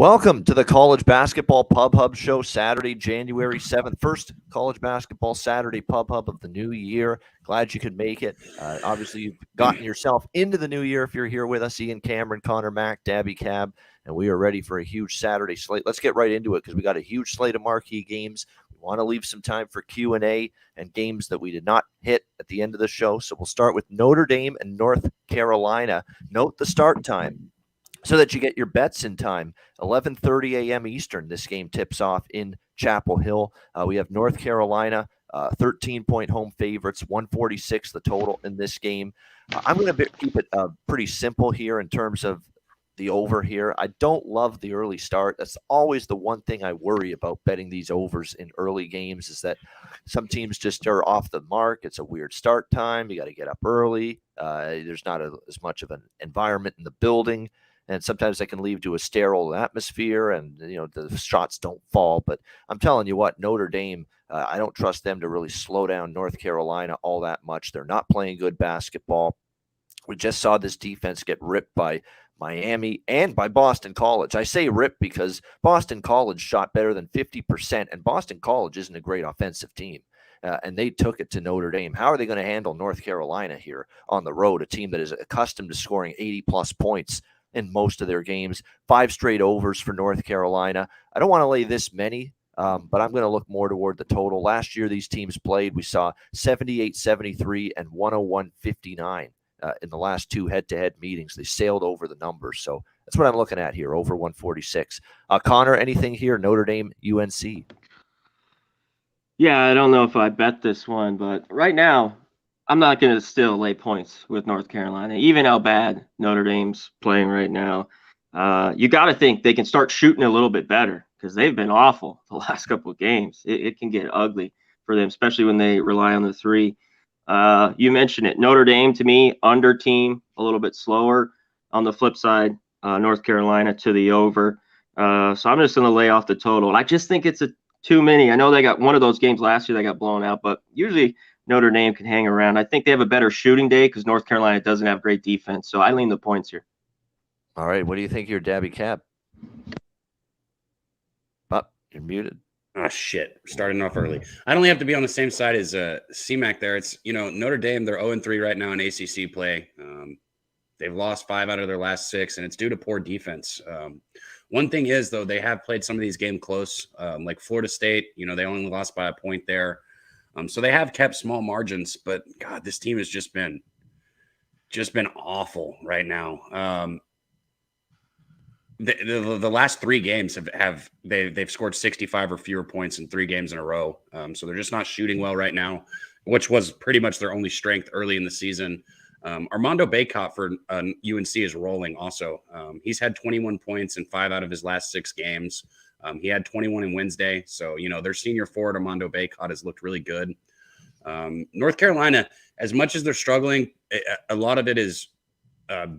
Welcome to the College Basketball Pub Hub Show, Saturday, January 7th. First College Basketball Saturday Pub Hub of the new year. Glad you could make it. Obviously, you've gotten yourself into the new year if you're here with us. Ian, Cameron, Conor, Mac, Daby, Cab, and we are ready for a huge Saturday slate. Let's get right into it because we got a huge slate of marquee games. We want to leave some time for Q&A and games that we did not hit at the end of the show. So we'll start with Notre Dame and North Carolina. Note the start time so that you get your bets in time. 11:30 a.m. Eastern, this game tips off in Chapel Hill. We have North Carolina, 13-point home favorites, 146 the total in this game. I'm going to keep it pretty simple here in terms of the over here. I don't love the early start. That's always the one thing I worry about betting these overs in early games is that some teams just are off the mark. It's a weird start time. You got to get up early. There's not as much of an environment in the building. And sometimes that can lead to a sterile atmosphere and, the shots don't fall. But I'm telling you what, Notre Dame, I don't trust them to really slow down North Carolina all that much. They're not playing good basketball. We just saw this defense get ripped by Miami and by Boston College. I say ripped because Boston College shot better than 50%, and Boston College isn't a great offensive team. And they took it to Notre Dame. How are they going to handle North Carolina here on the road, a team that is accustomed to scoring 80-plus points in most of their games? 5 straight overs for North Carolina. I don't want to lay this many, but I'm going to look more toward the total. Last year, these teams played. We saw 78-73 and 101-59 in the last 2 head-to-head meetings. They sailed over the numbers. So that's what I'm looking at here, over 146. Conor, anything here? Notre Dame, UNC. Yeah, I don't know if I bet this one, but right now, I'm not going to still lay points with North Carolina, even how bad Notre Dame's playing right now. You got to think they can start shooting a little bit better because they've been awful the last couple of games. It can get ugly for them, especially when they rely on the three. You mentioned it. Notre Dame, to me, under team, a little bit slower. On the flip side, North Carolina to the over. So I'm just going to lay off the total. And I just think it's too many. I know they got one of those games last year that got blown out, but usually Notre Dame can hang around. I think they have a better shooting day because North Carolina doesn't have great defense. So I lean the points here. All right. What do you think here, Daby Cap? You're muted. Oh, shit. Starting off early. I only have to be on the same side as CMAC there. It's, Notre Dame, they're 0-3 right now in ACC play. They've lost 5 out of their last 6, and it's due to poor defense. One thing is, though, they have played some of these games close, like Florida State. They only lost by a point there. So they have kept small margins, but God, this team has just been awful right now. The last 3 games they've scored 65 or fewer points in 3 games in a row. So they're just not shooting well right now, which was pretty much their only strength early in the season. Armando Bacot for UNC is rolling also. He's had 21 points in 5 out of his last 6 games. He had 21 in Wednesday. So, their senior forward, Armando Bacot, has looked really good. North Carolina, as much as they're struggling, a lot of it is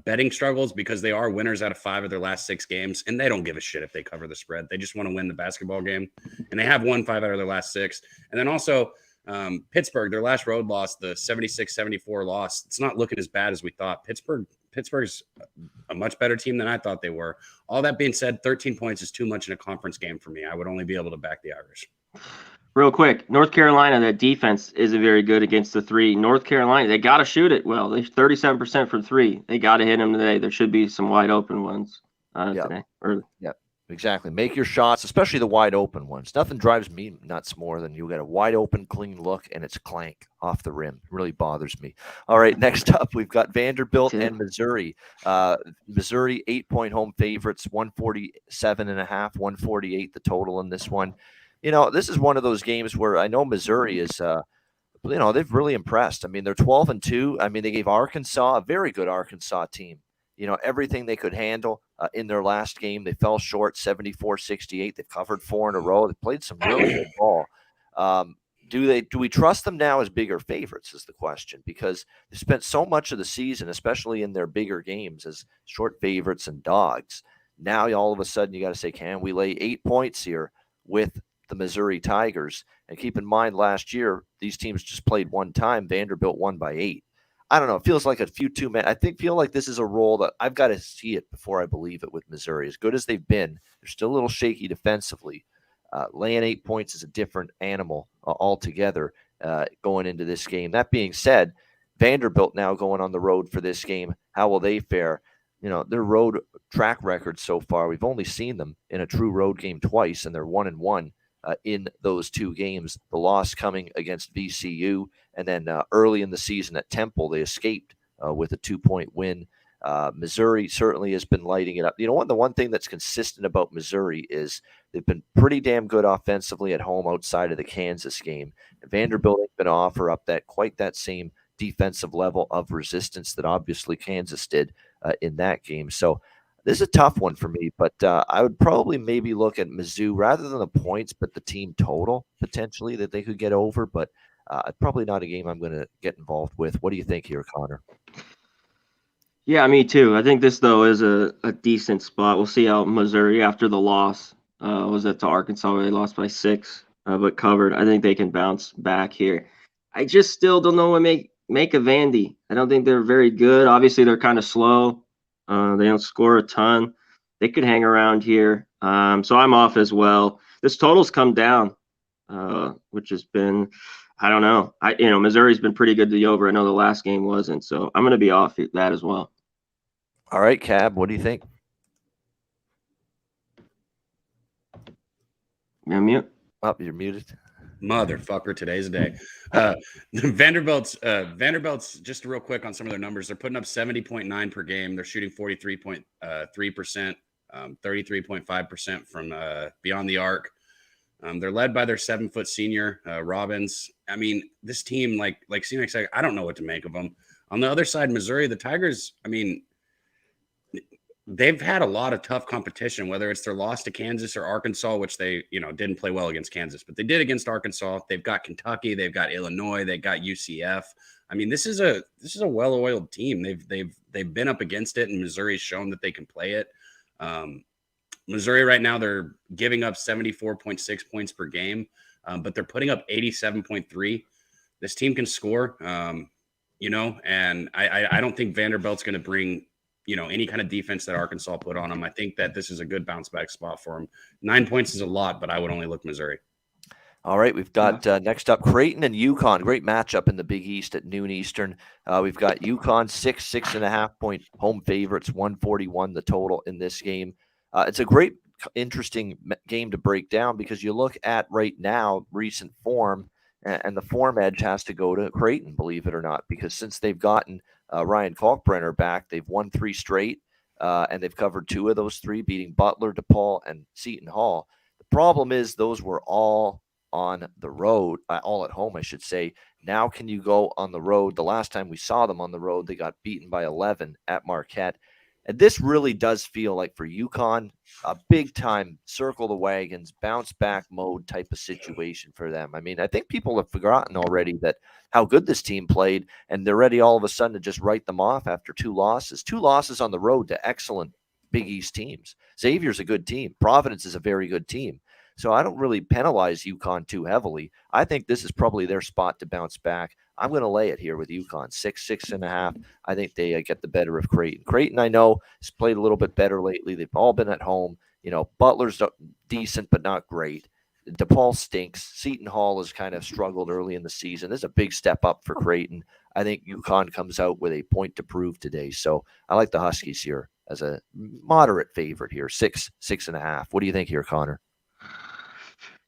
betting struggles because they are winners out of 5 of their last 6 games, and they don't give a shit if they cover the spread. They just want to win the basketball game, and they have won 5 out of their last 6. And then also Pittsburgh, their last road loss, the 76-74 loss, it's not looking as bad as we thought. Pittsburgh's a much better team than I thought they were. All that being said, 13 points is too much in a conference game for me. I would only be able to back the Irish. Real quick, North Carolina, that defense isn't very good against the 3. North Carolina, they got to shoot it well. They're 37% from 3. They got to hit them today. There should be some wide open ones today. Early. Yep. Exactly. Make your shots, especially the wide open ones. Nothing drives me nuts more than you get a wide open, clean look, and it's clank off the rim. It really bothers me. All right, next up, we've got Vanderbilt and Missouri. Missouri, 8-point home favorites, 147.5, 148 the total in this one. This is one of those games where I know Missouri is, they've really impressed. I mean, they're 12-2. I mean, they gave Arkansas, a very good Arkansas team, everything they could handle in their last game. They fell short 74-68. They've covered 4 in a row. They played some really good ball. Do we trust them now as bigger favorites is the question, because they spent so much of the season, especially in their bigger games, as short favorites and dogs. Now all of a sudden you got to say, can we lay 8 points here with the Missouri Tigers? And keep in mind, last year, these teams just played one time. Vanderbilt won by 8. I don't know. It feels like a few too many. Feel like this is a role that I've got to see it before I believe it with Missouri. As good as they've been, they're still a little shaky defensively. Laying 8 points is a different animal altogether going into this game. That being said, Vanderbilt now going on the road for this game. How will they fare? Their road track record so far, we've only seen them in a true road game twice, and they're 1-1 in those two games. The loss coming against VCU, and then early in the season at Temple, they escaped with a 2-point win. Missouri certainly has been lighting it up. The one thing that's consistent about Missouri is they've been pretty damn good offensively at home outside of the Kansas game. And Vanderbilt ain't going to offer up quite that same defensive level of resistance that obviously Kansas did in that game. So this is a tough one for me, but I would probably maybe look at Mizzou rather than the points, but the team total potentially that they could get over. But probably not a game I'm going to get involved with. What do you think here, Connor? Yeah, me too. I think this, though, is a decent spot. We'll see how Missouri, after the loss, was that to Arkansas where they lost by 6, but covered. I think they can bounce back here. I just still don't know what make of Vandy. I don't think they're very good. Obviously, they're kind of slow. They don't score a ton. They could hang around here. So I'm off as well. This total's come down, which has been, I don't know. Missouri's been pretty good to the over. I know the last game wasn't. So I'm going to be off that as well. All right, Cab, what do you think? You're on mute. Oh, you're muted. Motherfucker, today's the day. Vanderbilt's just real quick on some of their numbers. They're putting up 70.9 per game. They're shooting 43.3%, 33.5% from beyond the arc. They're led by their 7-foot senior, Robbins. I mean, this team, like C-Mac said, I don't know what to make of them. On the other side, Missouri, the Tigers, I mean, they've had a lot of tough competition, whether it's their loss to Kansas or Arkansas, which they, didn't play well against Kansas, but they did against Arkansas. They've got Kentucky, they've got Illinois, they've got UCF. I mean, this is a well-oiled team. They've been up against it, and Missouri's shown that they can play it. Missouri right now, they're giving up 74.6 points per game, but they're putting up 87.3. This team can score, and I don't think Vanderbilt's going to bring any kind of defense that Arkansas put on them. I think that this is a good bounce back spot for them. 9 points is a lot, but I would only look Missouri. All right, we've got next up Creighton and UConn. Great matchup in the Big East at noon Eastern. We've got UConn 6.5 point home favorites, 141 the total in this game. It's a great, interesting game to break down because you look at right now recent form, and the form edge has to go to Creighton, believe it or not, because since they've gotten Ryan Kalkbrenner back, they've won 3 straight, and they've covered 2 of those 3, beating Butler, DePaul, and Seton Hall. The problem is those were all on the road, all at home, I should say. Now can you go on the road? The last time we saw them on the road, they got beaten by 11 at Marquette. And this really does feel like for UConn, a big-time circle the wagons, bounce-back mode type of situation for them. I mean, I think people have forgotten already that how good this team played, and they're ready all of a sudden to just write them off after 2 losses. 2 losses on the road to excellent Big East teams. Xavier's a good team. Providence is a very good team. So I don't really penalize UConn too heavily. I think this is probably their spot to bounce back. I'm going to lay it here with UConn, 6.5. I think they get the better of Creighton. Creighton, I know, has played a little bit better lately. They've all been at home. Butler's decent but not great. DePaul stinks. Seton Hall has kind of struggled early in the season. This is a big step up for Creighton. I think UConn comes out with a point to prove today. So I like the Huskies here as a moderate favorite here, 6.5. What do you think here, Connor?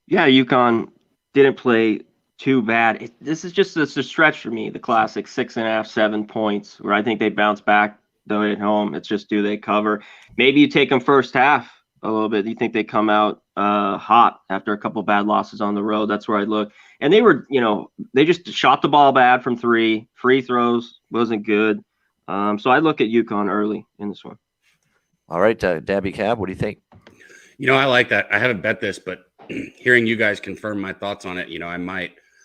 Yeah, UConn didn't play too bad. This is just a stretch for me, the classic 6.5, 7 points, where I think they bounce back, though, at home. It's just, do they cover? Maybe you take them first half a little bit. You think they come out hot after a couple bad losses on the road. That's where I'd look. And they were, they just shot the ball bad from 3. Free throws wasn't good. So I'd look at UConn early in this one. All right, Daby Cab, what do you think? I like that. I haven't bet this, but hearing you guys confirm my thoughts on it,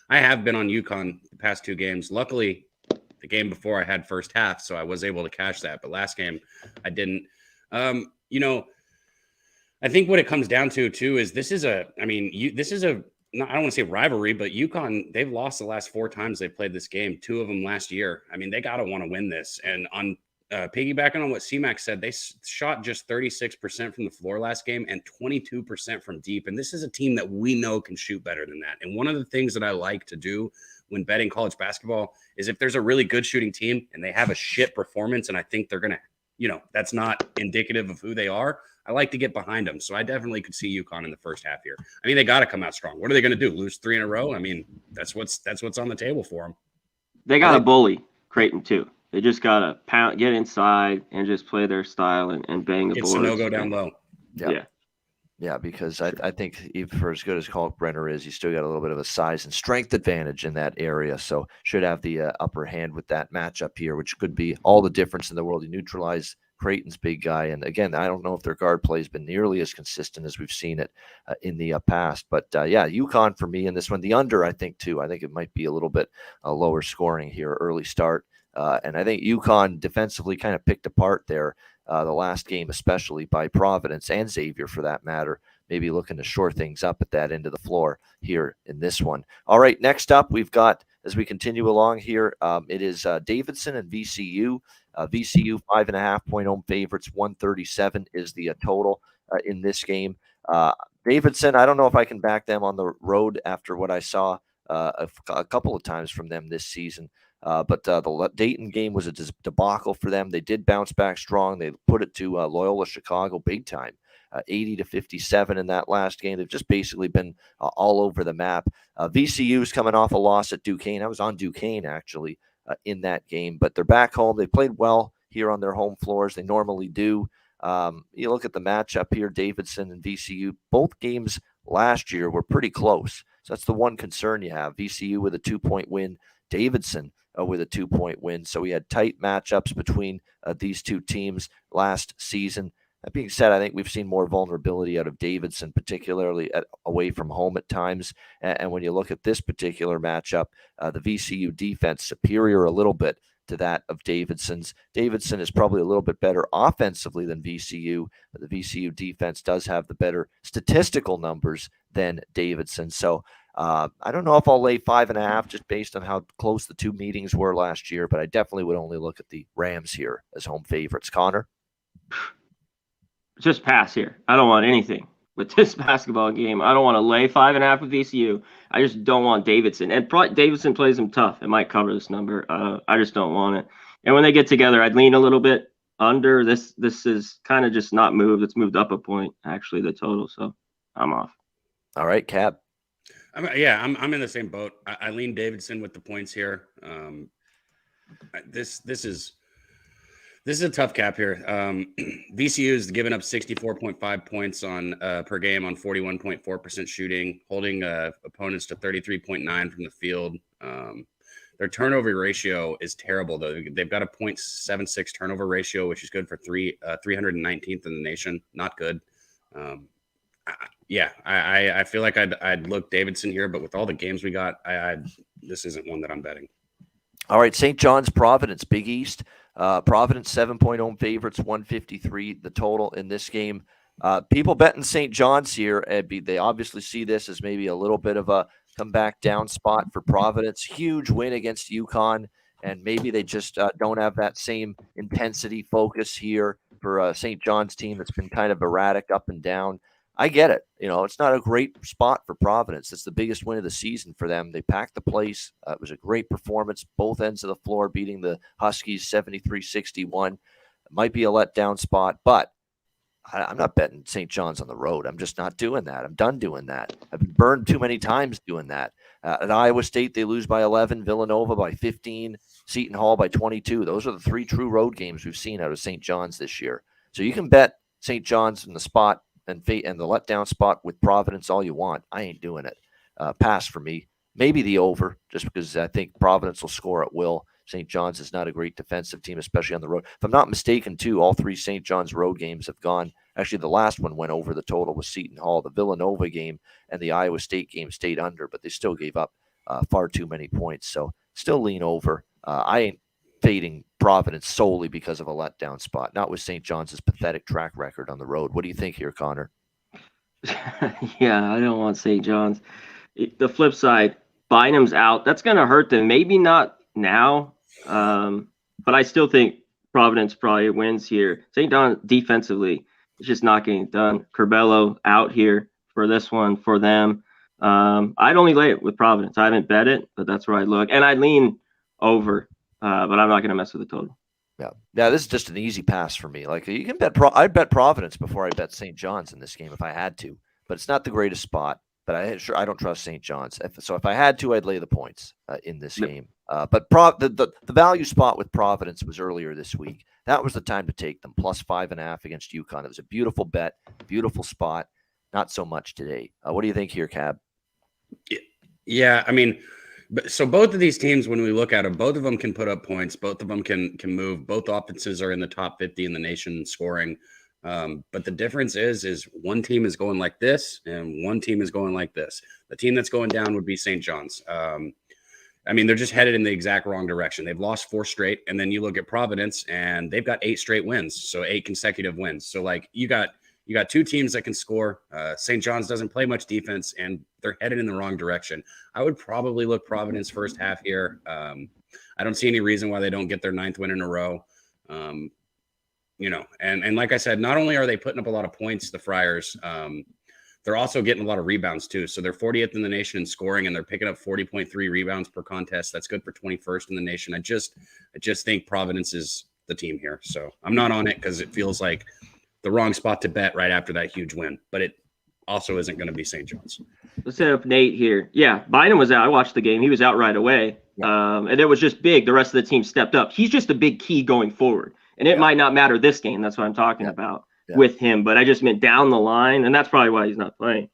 I have been on UConn the past 2 games. Luckily, the game before I had first half, so I was able to cash that. But last game, I didn't. I think what it comes down to too is this is a I don't want to say rivalry, but UConn, they've lost the last 4 times they've played this game, 2 of them last year. I mean, they got to want to win this. And on piggybacking on what C-Mac said, they shot just 36% from the floor last game and 22% from deep. And this is a team that we know can shoot better than that. And one of the things that I like to do when betting college basketball is if there's a really good shooting team and they have a shit performance, and I think they're going to, that's not indicative of who they are, I like to get behind them. So I definitely could see UConn in the first half here. I mean, they got to come out strong. What are they going to do? Lose 3 in a row? I mean, that's what's on the table for them. They got to bully Creighton too. They just got to get inside and just play their style and bang the boards. It's no go down low. Yeah, because I think even for as good as Kalkbrenner is, he's still got a little bit of a size and strength advantage in that area. So should have the upper hand with that matchup here, which could be all the difference in the world. You neutralize Creighton's big guy. And again, I don't know if their guard play has been nearly as consistent as we've seen it in the past. But UConn for me in this one, the under, I think, too. I think it might be a little bit lower scoring here, early start. And I think UConn defensively kind of picked apart there the last game, especially by Providence and Xavier for that matter, maybe looking to shore things up at that end of the floor here in this one. All right, next up, we've got, as we continue along here, it is Davidson and VCU. VCU 5.5-point home favorites, 137 is the total in this game. Davidson, I don't know if I can back them on the road after what I saw a couple of times from them this season. But the Dayton game was a debacle for them. They did bounce back strong. They put it to Loyola Chicago big time, 80-57 in that last game. They've just basically been all over the map. VCU's coming off a loss at Duquesne. I was on Duquesne, actually, in that game. But they're back home. They played well here on their home floors. They normally do. You look at the matchup here, Davidson and VCU. Both games last year were pretty close. So that's the one concern you have. VCU with a 2-point win. Davidson with a 2-point win. So we had tight matchups between these two teams last season. That being said, I think we've seen more vulnerability out of Davidson, particularly away from home at times. And when you look at this particular matchup, the VCU defense superior a little bit to that of Davidson's. Davidson is probably a little bit better offensively than VCU, but the VCU defense does have the better statistical numbers than Davidson. So I don't know if I'll lay 5.5 just based on how close the two meetings were last year, but I definitely would only look at the Rams here as home favorites. Conor? Just pass here. I don't want anything with this basketball game. I don't want to lay 5.5 with VCU. I just don't want Davidson. And Davidson plays them tough. It might cover this number. I just don't want it. And when they get together, I'd lean a little bit under. This is kind of just not moved. It's moved up a point, actually, the total. So I'm off. All right, Cab. I'm in the same boat. I lean Davidson with the points here. This is a tough cap here. VCU is giving up 64.5 points on per game on 41.4% shooting, holding opponents to 33.9 from the field. Their turnover ratio is terrible, though. They've got a 0.76 turnover ratio, which is good for 319th in the nation. Not good. I feel like I'd look Davidson here, but with all the games we got, this isn't one that I'm betting. All right, St. John's, Providence, Big East. Providence 7-point home favorites, 153 the total in this game. People betting St. John's here, they obviously see this as maybe a little bit of a comeback down spot for Providence. Huge win against UConn, and maybe they just don't have that same intensity focus here for a St. John's team that's been kind of erratic up and down. I get it. It's not a great spot for Providence. It's the biggest win of the season for them. They packed the place. It was a great performance, both ends of the floor, beating the Huskies 73-61. It might be a letdown spot, but I'm not betting St. John's on the road. I'm just not doing that. I'm done doing that. I've been burned too many times doing that. At Iowa State, they lose by 11, Villanova by 15, Seton Hall by 22. Those are the 3 true road games we've seen out of St. John's this year. So you can bet St. John's in the spot and the letdown spot with Providence all you want. I ain't doing it. Pass for me. Maybe the over, just because I think Providence will score at will. St. John's is not a great defensive team, especially on the road. If I'm not mistaken, too, all 3 St. John's road games have gone. Actually, the last one went over the total with Seton Hall. The Villanova game and the Iowa State game stayed under, but they still gave up far too many points. So still lean over. I ain't fading Providence solely because of a letdown spot, not with St. John's pathetic track record on the road. What do you think here, Conor? Yeah, I don't want St. John's. the flip side, Bynum's out. That's going to hurt them. Maybe not now, but I still think Providence probably wins here. St. John defensively is just not getting done. Curbelo out here for this one for them. I'd only lay it with Providence. I haven't bet it, but that's where I look. And I lean over, but I'm not going to mess with the total. Yeah, this is just an easy pass for me. Like you can bet, I'd bet Providence before I bet St. John's in this game if I had to, but it's not the greatest spot. But I don't trust St. John's. So if I had to, I'd lay the points in this game. But the value spot with Providence was earlier this week. That was the time to take them, plus 5.5 against UConn. It was a beautiful bet, beautiful spot. Not so much today. What do you think here, Cab? Yeah, I mean, so both of these teams, when we look at them, both of them can put up points. Both of them can move. Both offenses are in the top 50 in the nation in scoring. But the difference is one team is going like this and one team is going like this. The team that's going down would be St. John's. I mean, they're just headed in the exact wrong direction. They've lost 4 straight, and then you look at Providence, and they've got 8 straight wins, so 8 consecutive wins. So, like, you got 2 teams that can score. St. John's doesn't play much defense, and they're headed in the wrong direction. I would probably look Providence first half here. I don't see any reason why they don't get their 9th win in a row. And like I said, not only are they putting up a lot of points, the Friars, they're also getting a lot of rebounds too. So they're 40th in the nation in scoring, and they're picking up 40.3 rebounds per contest. That's good for 21st in the nation. I just think Providence is the team here. So I'm not on it because it feels like the wrong spot to bet right after that huge win, but it also isn't going to be St. John's. Let's set up Nate here. Yeah, Bynum was out. I watched the game. He was out right away. And it was just big. The rest of the team stepped up. He's just a big key going forward. And it might not matter this game. That's what I'm talking about with him. But I just meant down the line, and that's probably why he's not playing.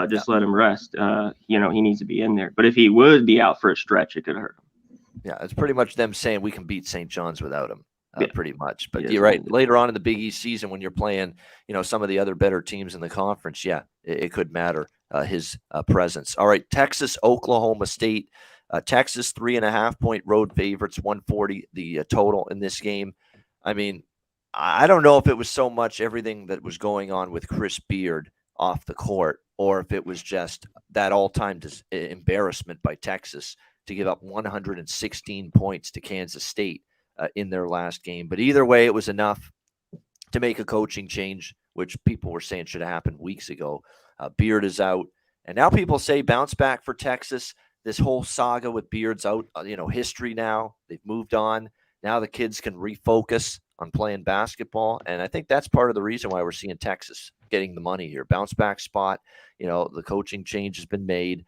Just let him rest. He needs to be in there. But if he would be out for a stretch, it could hurt him. Yeah, it's pretty much them saying we can beat St. John's without him, pretty much. But you're right. Later on in the Big East season, when you're playing, some of the other better teams in the conference, it could matter, his presence. All right, Texas, Oklahoma State. Texas 3.5-point road favorites, 140 the total in this game. I mean, I don't know if it was so much everything that was going on with Chris Beard off the court, or if it was just that all-time embarrassment by Texas to give up 116 points to Kansas State in their last game. But either way, it was enough to make a coaching change, which people were saying should have happened weeks ago. Beard is out, and now people say bounce back for Texas. This whole saga with Beard's out, history now. They've moved on. Now the kids can refocus on playing basketball, and I think that's part of the reason why we're seeing Texas getting the money here. Bounce back spot. The coaching change has been made.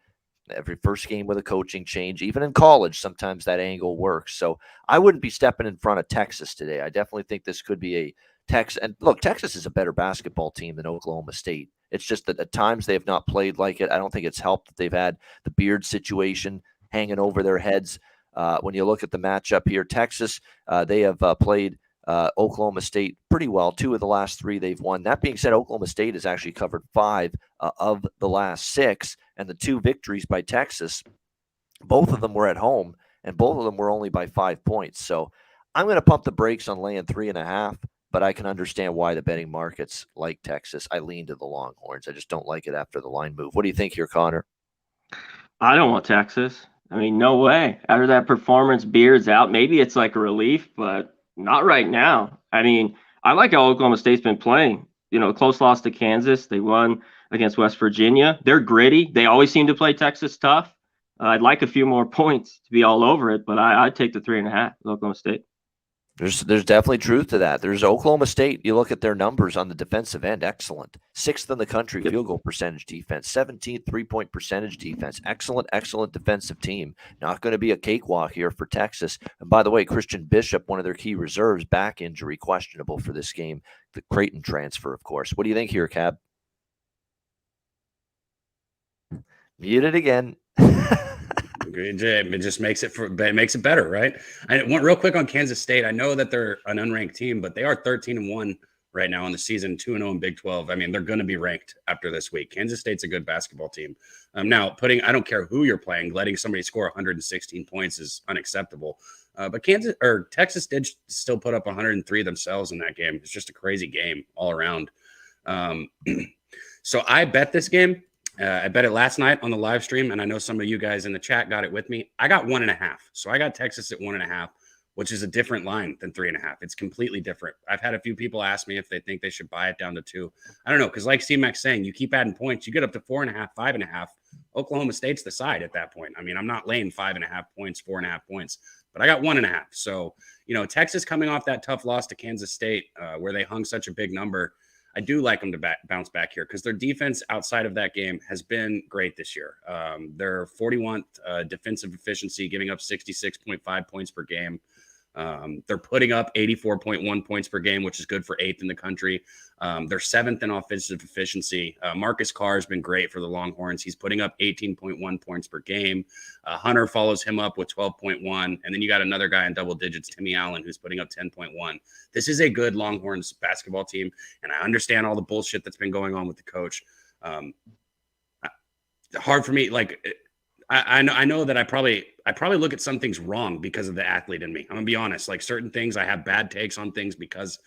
Every first game with a coaching change, even in college, sometimes that angle works. So I wouldn't be stepping in front of Texas today. I definitely think this could be a Texas. And look, Texas is a better basketball team than Oklahoma State. It's just that at times they have not played like it. I don't think it's helped that they've had the Beard situation hanging over their heads. When you look at the matchup here, Texas, they have played Oklahoma State pretty well. 2 of the last 3 they've won. That being said, Oklahoma State has actually covered 5 of the last 6, and the 2 victories by Texas, both of them were at home, and both of them were only by 5 points. So I'm going to pump the brakes on laying 3.5, but I can understand why the betting markets like Texas. I lean to the Longhorns. I just don't like it after the line move. What do you think here, Conor? I don't want Texas. I mean, no way. After that performance, Beard's out. Maybe it's like a relief, but not right now. I mean, I like how Oklahoma State's been playing. Close loss to Kansas. They won against West Virginia. They're gritty. They always seem to play Texas tough. I'd like a few more points to be all over it, but I'd take the 3.5 with Oklahoma State. There's definitely truth to that. There's Oklahoma State. You look at their numbers on the defensive end, excellent. 6th in the country field goal percentage defense, 17th three-point percentage defense. Excellent defensive team. Not going to be a cakewalk here for Texas. And by the way, Christian Bishop, one of their key reserves, back injury questionable for this game. The Creighton transfer, of course. What do you think here, Cab? Muted again. It just makes it better, right? I went real quick on Kansas State. I know that they're an unranked team, but they are 13-1 right now in the season, 2-0 in Big 12. I mean, they're going to be ranked after this week. Kansas State's a good basketball team. Now, I don't care who you're playing, letting somebody score 116 points is unacceptable. But Texas did still put up 103 themselves in that game. It's just a crazy game all around. So I bet this game. I bet it last night on the live stream, and I know some of you guys in the chat got it with me. I got 1.5. So I got Texas at 1.5, which is a different line than 3.5. It's completely different. I've had a few people ask me if they think they should buy it down to 2. I don't know, because like C-Mac's saying, you keep adding points, you get up to 4.5, 5.5. Oklahoma State's the side at that point. I mean, I'm not laying 5.5 points, 4.5 points, but I got 1.5. So, Texas coming off that tough loss to Kansas State, where they hung such a big number, I do like them to bounce back here because their defense outside of that game has been great this year. Their 41th defensive efficiency, giving up 66.5 points per game. They're putting up 84.1 points per game, which is good for 8th in the country. They're 7th in offensive efficiency. Marcus Carr has been great for the Longhorns. He's putting up 18.1 points per game. Hunter follows him up with 12.1. And then you got another guy in double digits, Timmy Allen, who's putting up 10.1. This is a good Longhorns basketball team. And I understand all the bullshit that's been going on with the coach. Hard for me. I know that I probably look at some things wrong because of the athlete in me. I'm gonna be honest. Like certain things, I have bad takes on things because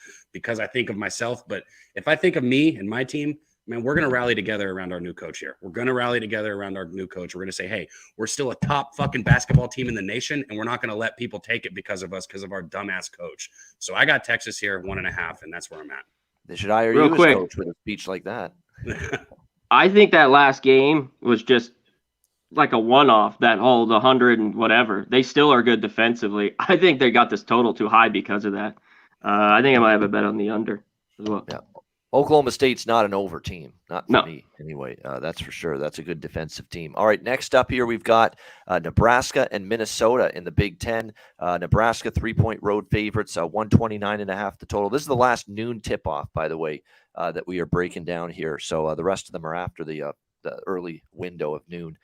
I think of myself. But if I think of me and my team, man, we're gonna rally together around our new coach here. We're gonna rally together around our new coach. We're gonna say, hey, we're still a top fucking basketball team in the nation, and we're not gonna let people take it because of us, because of our dumbass coach. So I got Texas here 1.5, and that's where I'm at. They should hire Real you quick. as coach with a speech like that. I think that last game was just like a one-off, that whole the 100 and whatever. They still are good defensively. I think they got this total too high because of that. I think I might have a bet on the under as well. Yeah. Oklahoma State's not an over team, not for No. me anyway. That's for sure. That's a good defensive team. All right, next up here we've got Nebraska and Minnesota in the Big Ten. Nebraska 3-point road favorites, 129.5 the total. This is the last noon tip-off, by the way, that we are breaking down here. So the rest of them are after the early window of noon.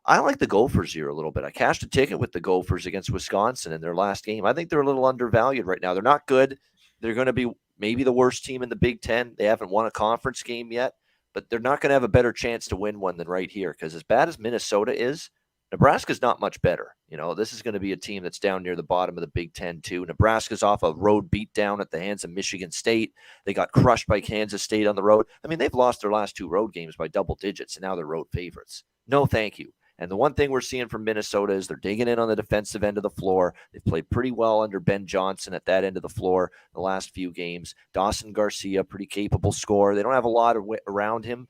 I like the Gophers here a little bit. I cashed a ticket with the Gophers against Wisconsin in their last game. I think they're a little undervalued right now. They're not good. They're going to be maybe the worst team in the Big Ten. They haven't won a conference game yet, but they're not going to have a better chance to win one than right here, because as bad as Minnesota is, Nebraska's not much better. This is going to be a team that's down near the bottom of the Big Ten too. Nebraska's off a road beatdown at the hands of Michigan State. They got crushed by Kansas State on the road. I mean, they've lost their last 2 road games by double digits, and now they're road favorites. No, thank you. And the one thing we're seeing from Minnesota is they're digging in on the defensive end of the floor. They've played pretty well under Ben Johnson at that end of the floor the last few games. Dawson Garcia, pretty capable scorer. They don't have a lot of around him.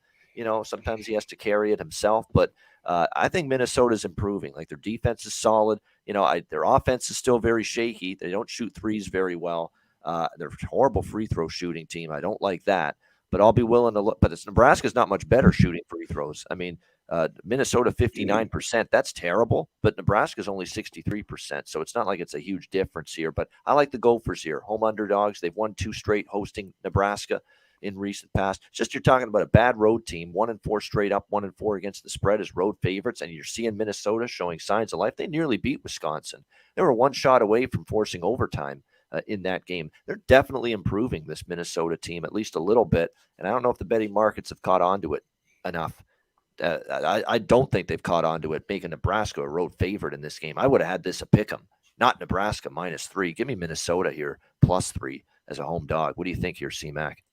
Sometimes he has to carry it himself. But I think Minnesota's improving. Like, their defense is solid. Their offense is still very shaky. They don't shoot threes very well. They're a horrible free throw shooting team. I don't like that. But I'll be willing to look. But Nebraska's not much better shooting free throws. I mean, Minnesota 59%. That's terrible. But Nebraska's only 63%. So it's not like it's a huge difference here. But I like the Gophers here. Home underdogs. They've won 2 straight hosting Nebraska in recent past. It's just you're talking about a bad road team. 1-4 straight up, 1-4 against the spread as road favorites. And you're seeing Minnesota showing signs of life. They nearly beat Wisconsin. They were 1 shot away from forcing overtime in that game. They're definitely improving, this Minnesota team, at least a little bit. And I don't know if the betting markets have caught on to it enough. I don't think they've caught on to it, making Nebraska a road favorite in this game. I would have had this a pick 'em, not Nebraska -3. Give me Minnesota here +3 as a home dog. What do you think here, C-Mac?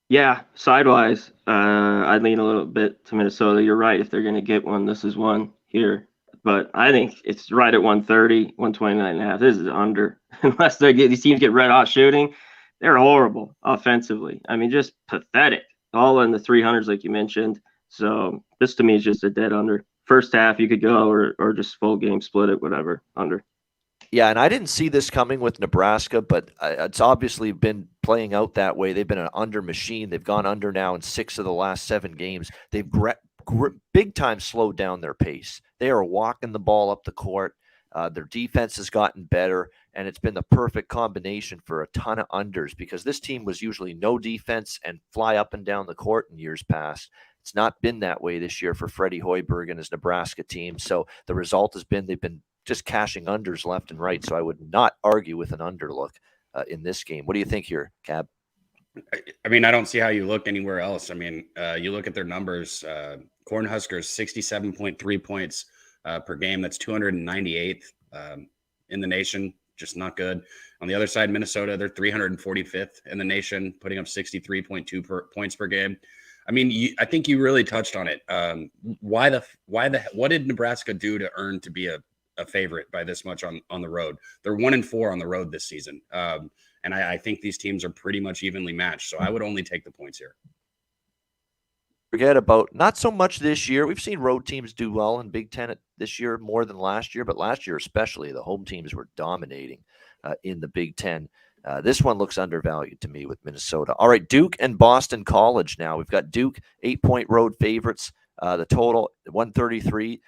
Yeah, sidewise, I'd lean a little bit to Minnesota. You're right. If they're going to get one, this is one here. But I think it's right at 130, 129.5. This is under. Unless these teams get red hot shooting, they're horrible offensively. I mean, just pathetic. All in the 300s, like you mentioned. So this to me is just a dead under. First half you could go, or just full game, split it, whatever, under. Yeah, and I didn't see this coming with Nebraska, but it's obviously been playing out that way. They've been an under machine. They've gone under now in 6 of the last 7 games. They've big time slowed down their pace. They are walking the ball up the court. Their defense has gotten better, and it's been the perfect combination for a ton of unders, because this team was usually no defense and fly up and down the court in years past. It's not been that way this year for Freddie Hoiberg and his Nebraska team. So the result has been they've been just cashing unders left and right. So I would not argue with an underlook in this game. What do you think here, Cab? I mean, I don't see how you look anywhere else. I mean, you look at their numbers. Cornhuskers 67.3 points per game. That's 298th in the nation. Just not good. On the other side, Minnesota, they're 345th in the nation, putting up 63.2 points per game. I mean, I think you really touched on it. What did Nebraska do to earn to be a favorite by this much on the road? They're 1-4 on the road this season. And I think these teams are pretty much evenly matched. So I would only take the points here. Forget about not so much this year. We've seen road teams do well in Big Ten this year more than last year, but last year especially, the home teams were dominating in the Big Ten. This one looks undervalued to me with Minnesota. All right, Duke and Boston College now. We've got Duke, 8-point road favorites. The total, 133.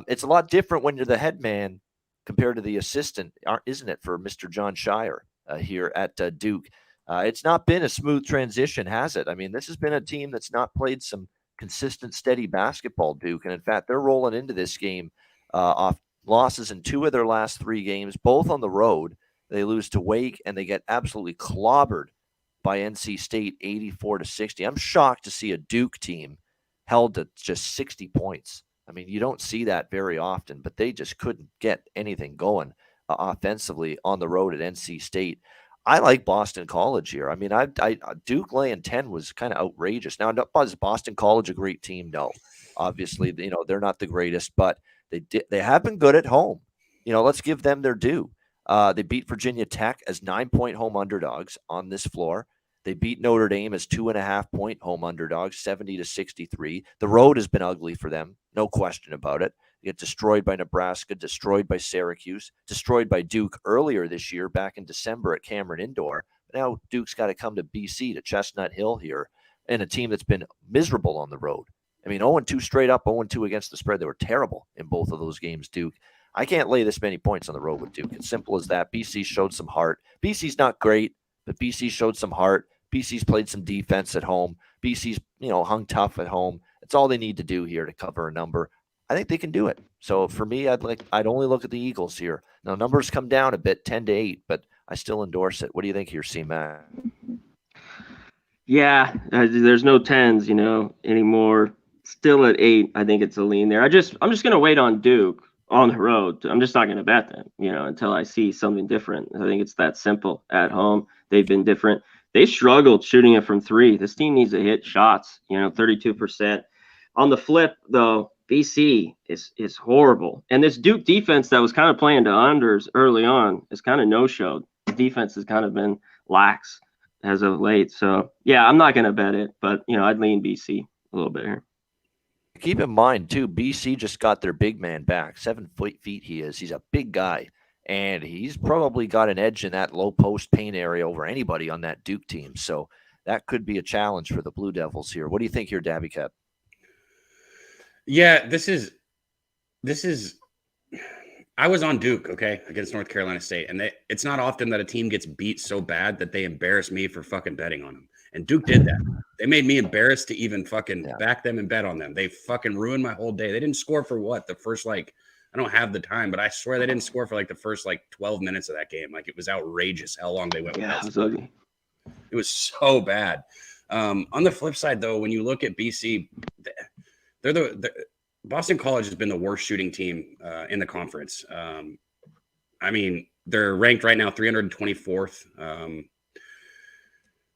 It's a lot different when you're the head man compared to the assistant, isn't it, for Mr. John Shire here at Duke? It's not been a smooth transition, has it? I mean, this has been a team that's not played some consistent, steady basketball, Duke. And in fact, they're rolling into this game off losses in 2 of their last 3 games, both on the road. They lose to Wake, and they get absolutely clobbered by NC State, 84-60. I'm shocked to see a Duke team held to just 60 points. I mean, you don't see that very often, but they just couldn't get anything going offensively on the road at NC State. I like Boston College here. I mean, Duke laying 10 was kind of outrageous. Now, is Boston College a great team? No, obviously, they're not the greatest, but they have been good at home. Let's give them their due. They beat Virginia Tech as 9-point home underdogs on this floor. They beat Notre Dame as 2.5-point home underdogs, 70-63. The road has been ugly for them, no question about it. They get destroyed by Nebraska, destroyed by Syracuse, destroyed by Duke earlier this year back in December at Cameron Indoor. But now Duke's got to come to BC, to Chestnut Hill here, and a team that's been miserable on the road. I mean, 0-2 straight up, 0-2 against the spread. They were terrible in both of those games, Duke. I can't lay this many points on the road with Duke. It's simple as that. BC showed some heart. BC's not great, but BC showed some heart. BC's played some defense at home. BC's, hung tough at home. That's all they need to do here to cover a number. I think they can do it. So for me, I'd only look at the Eagles here. Now, numbers come down a bit, 10-8, but I still endorse it. What do you think here, C-Mac? Yeah, there's no 10s, anymore. Still at 8, I think it's a lean there. I'm just going to wait on Duke on the road. I'm just not going to bet them, until I see something different. I think it's that simple. At home, they've been different. They struggled shooting it from 3. This team needs to hit shots, 32%. On the flip, though, BC is horrible. And this Duke defense that was kind of playing to unders early on is kind of no-showed. The defense has kind of been lax as of late. So, yeah, I'm not going to bet it, but, I'd lean BC a little bit here. Keep in mind, too, BC just got their big man back. 7 feet he is. He's a big guy. And he's probably got an edge in that low post paint area over anybody on that Duke team. So that could be a challenge for the Blue Devils here. What do you think here, Daby Cap? Yeah, this is I was on Duke, okay, against North Carolina State. And it's not often that a team gets beat so bad that they embarrass me for fucking betting on them. And Duke did that. They made me embarrassed to even fucking back them and bet on them. They fucking ruined my whole day. They didn't score for what? The first, I don't have the time, but I swear they didn't score for the first 12 minutes of that game. It was outrageous how long they went with that. It was ugly. It was so bad. On the flip side, though, when you look at BC, they're the Boston College has been the worst shooting team in the conference. I mean, they're ranked right now 324th.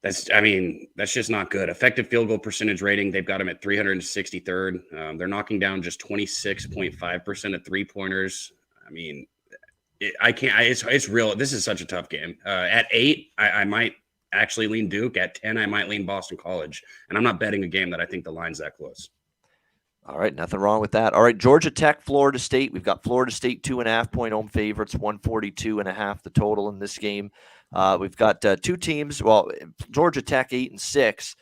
That's just not good. Effective field goal percentage rating, they've got them at 363rd. They're knocking down just 26.5% of 3-pointers. I mean, it's real. This is such a tough game. At 8, I might actually lean Duke. At 10, I might lean Boston College. And I'm not betting a game that I think the line's that close. All right, nothing wrong with that. All right, Georgia Tech, Florida State. We've got Florida State 2.5-point home favorites, 142.5 the total in this game. We've got 2 teams. Well, Georgia Tech 8-6.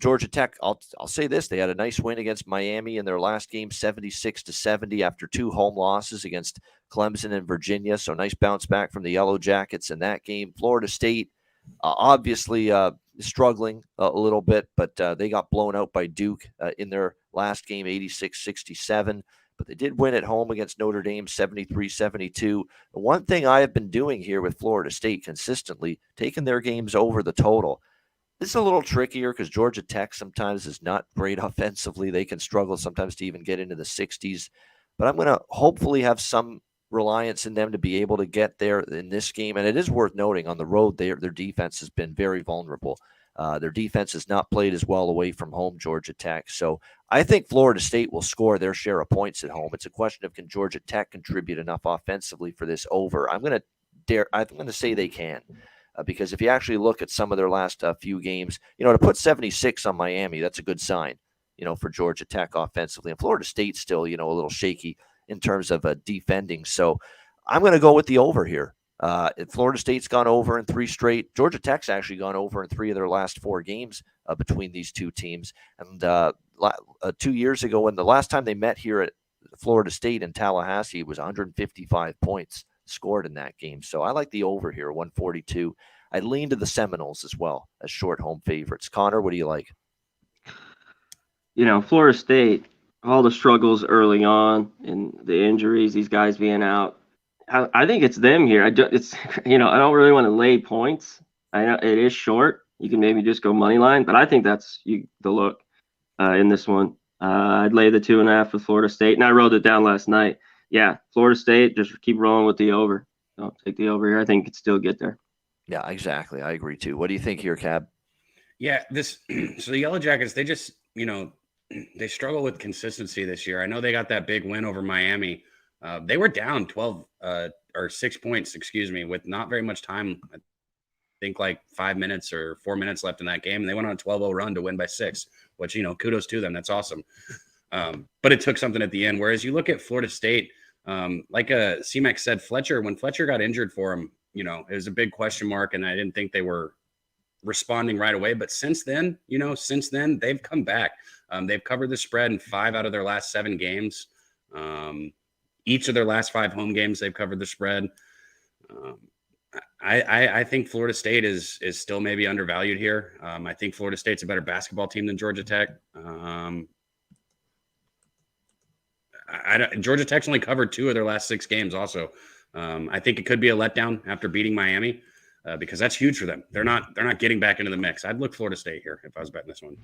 Georgia Tech, I'll say this: they had a nice win against Miami in their last game, 76-70, after 2 home losses against Clemson and Virginia. So nice bounce back from the Yellow Jackets in that game. Florida State, obviously struggling a little bit, but they got blown out by Duke in their last game, 86-67. But they did win at home against Notre Dame, 73-72. The one thing I have been doing here with Florida State consistently, taking their games over the total. This is a little trickier because Georgia Tech sometimes is not great offensively. They can struggle sometimes to even get into the 60s. But I'm going to hopefully have some reliance in them to be able to get there in this game. And it is worth noting on the road, their defense has been very vulnerable Their defense has not played as well away from home, Georgia Tech. So I think Florida State will score their share of points at home. It's a question of, can Georgia Tech contribute enough offensively for this over? I'm going to say they can. Because if you actually look at some of their last few games, to put 76 on Miami, that's a good sign, for Georgia Tech offensively. And Florida State's still, a little shaky in terms of defending. So I'm going to go with the over here. Florida State's gone over in 3 straight. Georgia Tech's actually gone over in 3 of their last 4 games between these two teams. And 2 years ago, when the last time they met here at Florida State in Tallahassee, it was 155 points scored in that game. So I like the over here, 142. I'd lean to the Seminoles as well as short home favorites. Conor, what do you like? Florida State, all the struggles early on and the injuries, these guys being out. I think it's them here. I don't really want to lay points. I know it is short. You can maybe just go money line, but I think that's the look in this one. I'd lay the 2.5 with Florida State, and I wrote it down last night. Yeah, Florida State, just keep rolling with the over. Don't take the over here. I think it could still get there. Yeah, exactly. I agree too. What do you think here, Cab? Yeah, so the Yellow Jackets, they just, they struggle with consistency this year. I know they got that big win over Miami. They were down 6 points, with not very much time. I think like 5 minutes or 4 minutes left in that game. And they went on a 12-0 run to win by 6, which, kudos to them. That's awesome. But it took something at the end. Whereas you look at Florida State, like C-Mac said, when Fletcher got injured for him, it was a big question mark, and I didn't think they were responding right away. But since then, they've come back. They've covered the spread in 5 out of their last 7 games. Each of their last 5 home games, they've covered the spread. I think Florida State is still maybe undervalued here. I think Florida State's a better basketball team than Georgia Tech. Georgia Tech's only covered 2 of their last 6 games also. I think it could be a letdown after beating Miami because that's huge for them. They're not getting back into the mix. I'd look Florida State here if I was betting this one.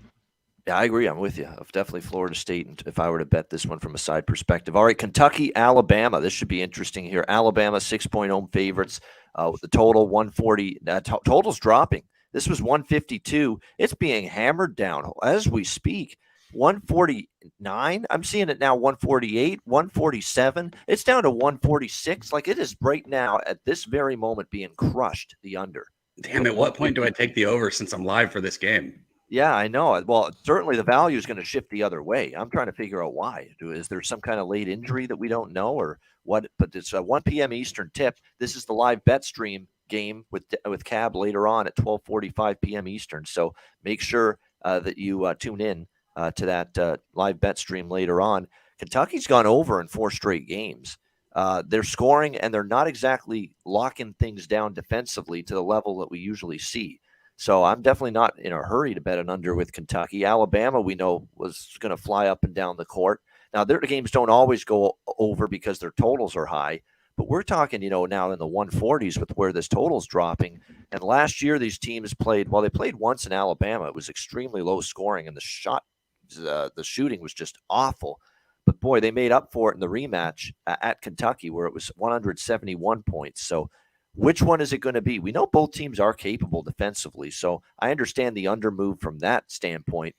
Yeah, I agree. I'm with you. Definitely Florida State if I were to bet this one from a side perspective. All right, Kentucky, Alabama. This should be interesting here. Alabama, 6-point home favorites with the total 140. Total's dropping. This was 152. It's being hammered down as we speak. 149. I'm seeing it now 148, 147. It's down to 146. Like it is right now at this very moment being crushed, the under. Damn, at what point do I take the over since I'm live for this game? Yeah, I know. Well, certainly the value is going to shift the other way. I'm trying to figure out why. Is there some kind of late injury that we don't know or what? But it's a 1 p.m. Eastern tip. This is the live bet stream game with Cab later on at 12:45 p.m. Eastern. So make sure that you tune in to that live bet stream later on. Kentucky's gone over in 4 straight games. They're scoring, and they're not exactly locking things down defensively to the level that we usually see. So I'm definitely not in a hurry to bet an under with Kentucky. Alabama, we know, was going to fly up and down the court. Now, their games don't always go over because their totals are high. But we're talking, now in the 140s with where this total's dropping. And last year, these teams played, they played once in Alabama. It was extremely low scoring, and the shooting was just awful. But, boy, they made up for it in the rematch at Kentucky where it was 171 points. So which one is it going to be? We know both teams are capable defensively, so I understand the under move from that standpoint.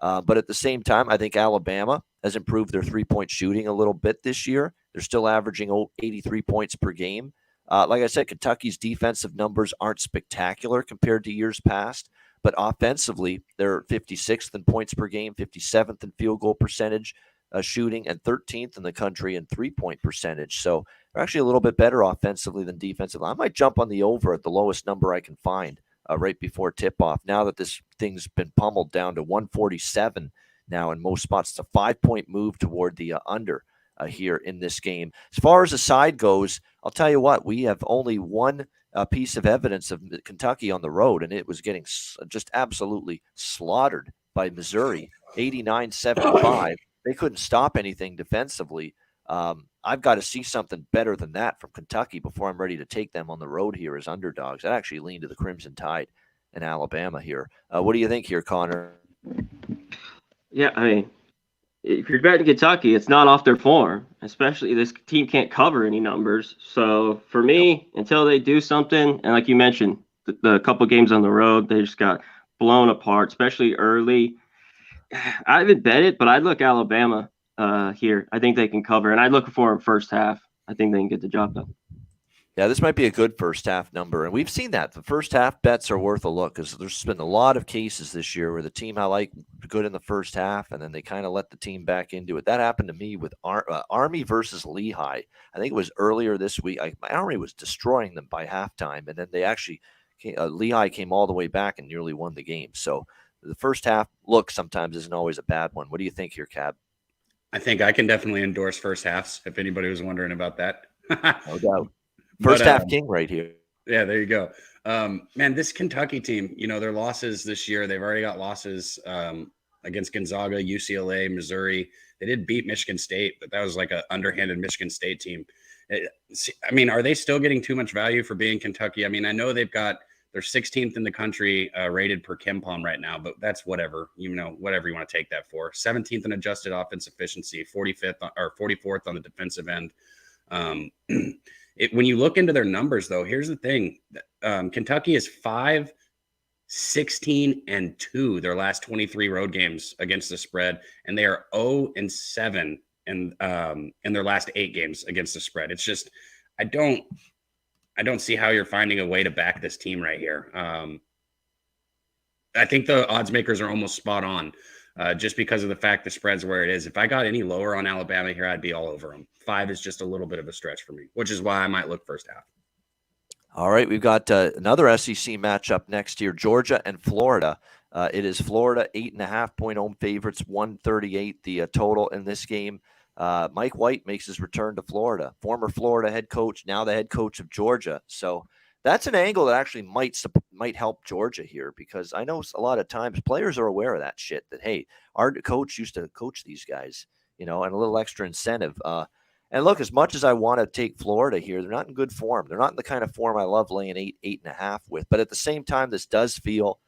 But at the same time, I think Alabama has improved their three-point shooting a little bit this year. They're still averaging 83 points per game. Like I said, Kentucky's defensive numbers aren't spectacular compared to years past, but offensively, they're 56th in points per game, 57th in field goal percentage shooting, and 13th in the country in three-point percentage. So they're actually a little bit better offensively than defensively. I might jump on the over at the lowest number I can find right before tip-off. Now that this thing's been pummeled down to 147 now in most spots, it's a 5-point move toward the under here in this game. As far as the side goes, I'll tell you what, we have only one piece of evidence of Kentucky on the road, and it was getting just absolutely slaughtered by Missouri, 89-75. They couldn't stop anything defensively. I've got to see something better than that from Kentucky before I'm ready to take them on the road here as underdogs. I'd actually lean to the Crimson Tide in Alabama here. What do you think here, Conor? Yeah, I mean, if you're betting Kentucky, it's not off their form, especially this team can't cover any numbers. So for me, until they do something, and like you mentioned, the couple games on the road, they just got blown apart, especially early. I haven't bet it, but I'd look Alabama here. I think they can cover, and I'd look for them first half. I think they can get the job done. Yeah, this might be a good first half number. And we've seen that. The first half bets are worth a look because there's been a lot of cases this year where the team I like good in the first half and then they kind of let the team back into it. That happened to me with Army versus Lehigh. I think it was earlier this week. My Army was destroying them by halftime. And then they actually, Lehigh came all the way back and nearly won the game. So the first half look sometimes isn't always a bad one. What do you think here, Cab? I think I can definitely endorse first halves if anybody was wondering about that. No doubt. First half king right here. Yeah, there you go. Man, this Kentucky team, their losses this year, they've already got losses against Gonzaga, UCLA, Missouri. They did beat Michigan State, but that was like an underhanded Michigan State team. Are they still getting too much value for being Kentucky? I mean, I know they're 16th in the country rated per KenPom right now, but that's whatever, whatever you want to take that for. 17th in adjusted offense efficiency, 45th or 44th on the defensive end. When you look into their numbers, though, here's the thing. Kentucky is 5-16-2 their last 23 road games against the spread, and they are 0-7 in their last 8 games against the spread. It's just I don't see how you're finding a way to back this team right here. I think the odds makers are almost spot on. Just because of the fact the spread's where it is. If I got any lower on Alabama here, I'd be all over them. 5 is just a little bit of a stretch for me, which is why I might look first half. All right, we've got another SEC matchup next year, Georgia and Florida. It is Florida 8.5-point home favorites, 138 the total in this game. Mike White makes his return to Florida, former Florida head coach, now the head coach of Georgia. So that's an angle that actually might help Georgia here because I know a lot of times players are aware of that shit that, hey, our coach used to coach these guys, and a little extra incentive. And look, as much as I want to take Florida here, they're not in good form. They're not in the kind of form I love laying 8.5 with. But at the same time, this does feel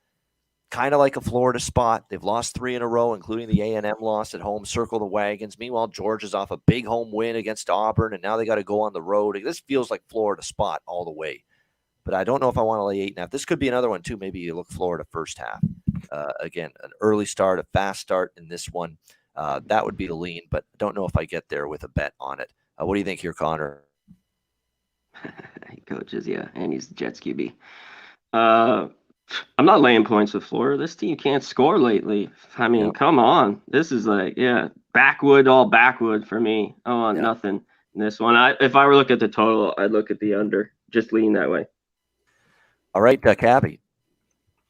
kind of like a Florida spot. They've lost 3 in a row, including the A&M loss at home, circle the wagons. Meanwhile, Georgia's off a big home win against Auburn, and now they got to go on the road. This feels like Florida spot all the way. But I don't know if I want to lay 8.5. This could be another one, too. Maybe you look Florida first half. Again, an early start, a fast start in this one. That would be the lean, but I don't know if I get there with a bet on it. What do you think here, Conor? He coaches, yeah, and he's the Jets QB. I'm not laying points with Florida. This team can't score lately. I mean, Come on. This is backwood for me. I want nothing in this one. If I were to look at the total, I'd look at the under. Just lean that way. All right, Cappy.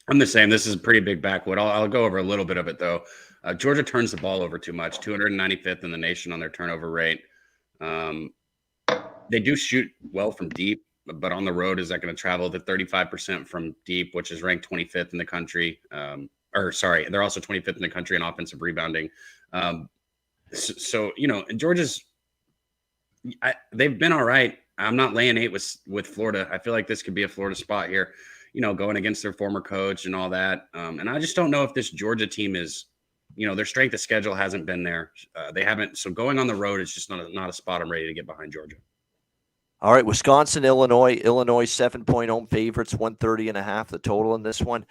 I'm the same. This is a pretty big backwood. I'll go over a little bit of it, though. Georgia turns the ball over too much, 295th in the nation on their turnover rate. They do shoot well from deep, but on the road, is that going to travel to 35% from deep, which is ranked 25th in the country? They're also 25th in the country in offensive rebounding. Georgia's they've been all right. I'm not laying 8 with Florida. I feel like this could be a Florida spot here, going against their former coach and all that. And I just don't know if this Georgia team is, their strength of schedule hasn't been there. They haven't. So going on the road is just not a spot I'm ready to get behind Georgia. All right, Wisconsin, Illinois 7-point home favorites, 130.5 the total in this one.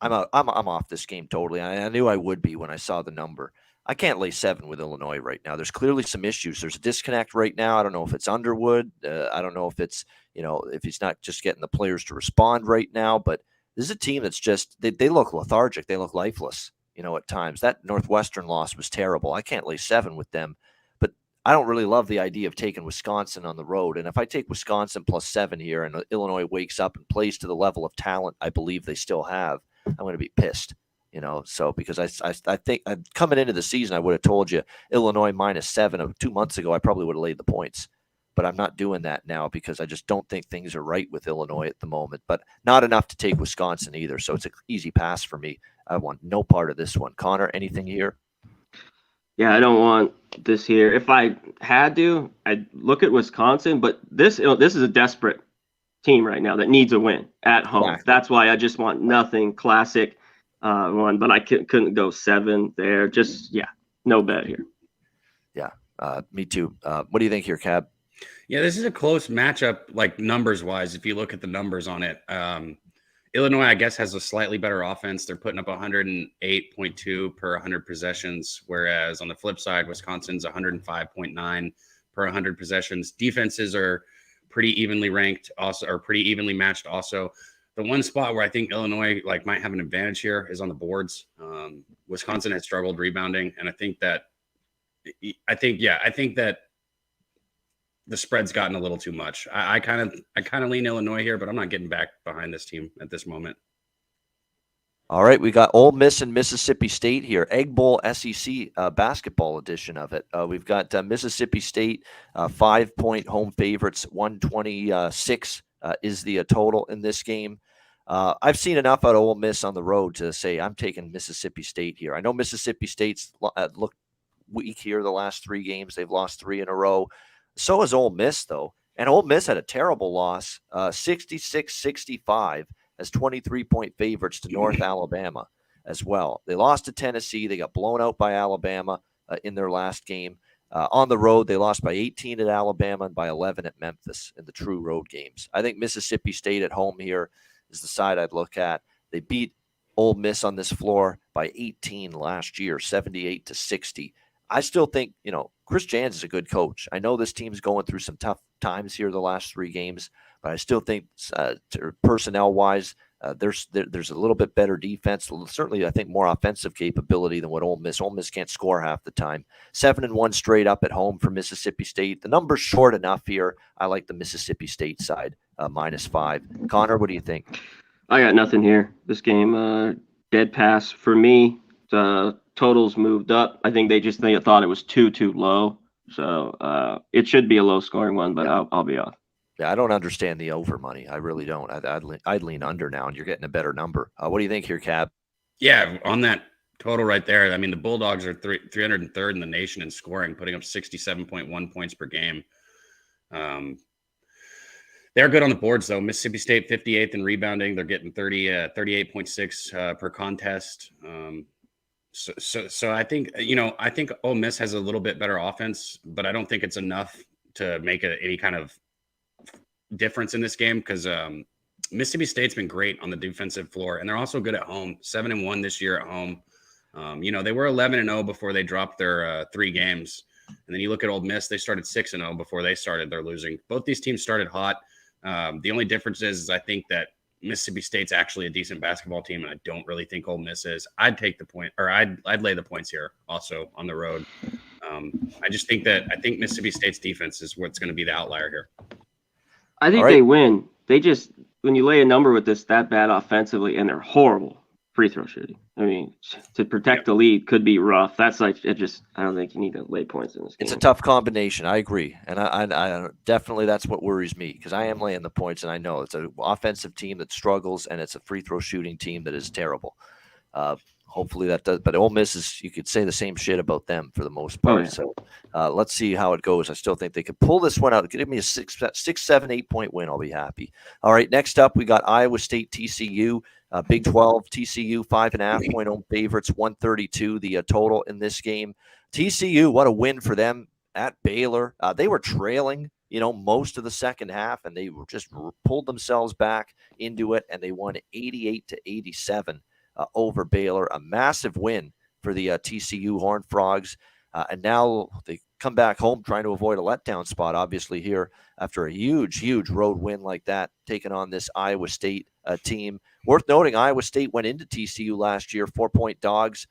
I'm off this game totally. I knew I would be when I saw the number. I can't lay 7 with Illinois right now. There's clearly some issues. There's a disconnect right now. I don't know if it's Underwood. I don't know if it's, if he's not just getting the players to respond right now. But this is a team that's just, they look lethargic. They look lifeless, at times. That Northwestern loss was terrible. I can't lay 7 with them. But I don't really love the idea of taking Wisconsin on the road. And if I take Wisconsin plus 7 here and Illinois wakes up and plays to the level of talent I believe they still have, I'm going to be pissed. So because I think coming into the season, I would have told you Illinois -7 2 months ago. I probably would have laid the points, but I'm not doing that now because I just don't think things are right with Illinois at the moment, but not enough to take Wisconsin either. So it's an easy pass for me. I want no part of this one. Conor, anything here? Yeah, I don't want this here. If I had to, I'd look at Wisconsin, but this is a desperate team right now that needs a win at home. Yeah. That's why I just want nothing classic. One, but I couldn't go 7 there. Just, no bet here. Yeah, me too. What do you think here, Cab? Yeah, this is a close matchup, like numbers-wise, if you look at the numbers on it. Illinois, I guess, has a slightly better offense. They're putting up 108.2 per 100 possessions, whereas on the flip side, Wisconsin's 105.9 per 100 possessions. Defenses are pretty evenly ranked, also, or pretty evenly matched. Also, the one spot where I think Illinois might have an advantage here is on the boards. Wisconsin has struggled rebounding, and I think that the spread's gotten a little too much. I kind of lean Illinois here, but I'm not getting back behind this team at this moment. All right, we got Ole Miss and Mississippi State here. Egg Bowl SEC basketball edition of it. We've got Mississippi State 5-point home favorites. 126 is the total in this game. I've seen enough out of Ole Miss on the road to say I'm taking Mississippi State here. I know Mississippi State's looked weak here the last 3 games. They've lost 3 in a row. So has Ole Miss, though. And Ole Miss had a terrible loss, 66-65 as 23-point favorites to North Alabama as well. They lost to Tennessee. They got blown out by Alabama in their last game. On the road, they lost by 18 at Alabama and by 11 at Memphis in the true road games. I think Mississippi State at home here is the side I'd look at. They beat Ole Miss on this floor by 18 last year, 78-60. I still think, Chris Jans is a good coach. I know this team's going through some tough times here the last 3 games, but I still think personnel-wise, there's a little bit better defense. Certainly, I think more offensive capability than what Ole Miss. Ole Miss can't score half the time. 7-1 straight up at home for Mississippi State. The number's short enough here. I like the Mississippi State side, -5. Conor, what do you think? I got nothing here. This game, dead pass for me. Totals moved up. I think they thought it was too low. So it should be a low scoring one, but yeah. I'll be off. Yeah, I don't understand the over money. I really don't. I'd lean under now, and you're getting a better number. What do you think here, Cab? Yeah, on that total right there, I mean, the Bulldogs are 303rd in the nation in scoring, putting up 67.1 points per game. They're good on the boards, though. Mississippi State 58th in rebounding. They're getting 38.6 per contest. So I think, I think Ole Miss has a little bit better offense, but I don't think it's enough to make any kind of difference in this game because Mississippi State's been great on the defensive floor, and they're also good at home. 7-1 this year at home. They were 11-0 before they dropped their 3 games. And then you look at Ole Miss, they started 6-0 before they started their losing. Both these teams started hot. The only difference is I think that Mississippi State's actually a decent basketball team, and I don't really think Ole Miss is. I'd take the point, or I'd lay the points here also on the road. I think Mississippi State's defense is what's going to be the outlier here. I think they win. They just, when you lay a number with that bad offensively, and they're horrible free throw shooting. I mean, to protect the lead could be rough. That's I don't think you need to lay points in this game. It's a tough combination. I agree. And I definitely, that's what worries me because I am laying the points and I know it's an offensive team that struggles and it's a free throw shooting team that is terrible. Hopefully that does, but Ole Miss is, you could say the same shit about them for the most part. Oh, yeah. So let's see how it goes. I still think they could pull this one out. Give me a 6, 7, 8 point win. I'll be happy. All right. Next up, we got Iowa State, TCU, Big 12, TCU, 5.5 point home favorites, 132, the total in this game. TCU, what a win for them at Baylor. They were trailing, most of the second half, and they just pulled themselves back into it, and they won 88-87. Over Baylor, a massive win for the TCU Horned Frogs. And now they come back home trying to avoid a letdown spot, obviously, here after a huge road win like that, taking on this Iowa State team. Worth noting, Iowa State went into TCU last year, 4-point dogs,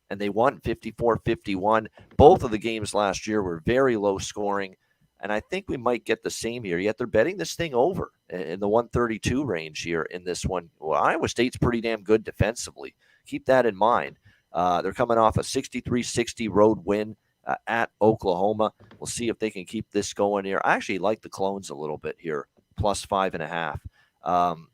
and they won 54-51. Both of the games last year were very low scoring. And I think we might get the same here, yet they're betting this thing over in the 132 range here in this one. Well, Iowa State's pretty damn good defensively. Keep that in mind. They're coming off a 63-60 road win at Oklahoma. We'll see if they can keep this going here. I actually like the Clones a little bit here, plus 5.5.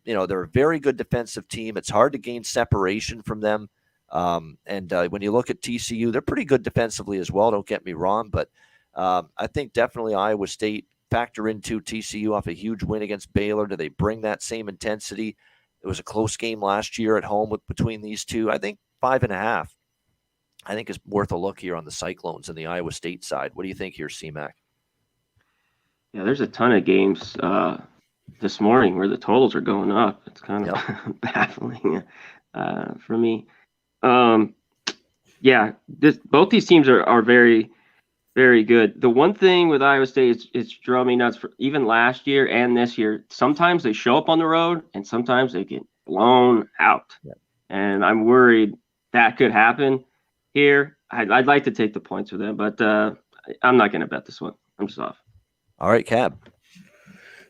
They're a very good defensive team. It's hard to gain separation from them. And when you look at TCU, they're pretty good defensively as well. Don't get me wrong, but I think definitely Iowa State factor into TCU off a huge win against Baylor. Do they bring that same intensity? It was a close game last year at home between these two. I think 5.5. I think is worth a look here on the Cyclones and the Iowa State side. What do you think here, C-Mac? Yeah, there's a ton of games this morning where the totals are going up. It's kind of baffling for me. Both these teams are very, very good. The one thing with Iowa State, it's drove me nuts for even last year and this year. Sometimes they show up on the road and sometimes they get blown out. Yeah. And I'm worried that could happen here. I'd like to take the points with them, but I'm not going to bet this one. I'm just off. All right, Cab.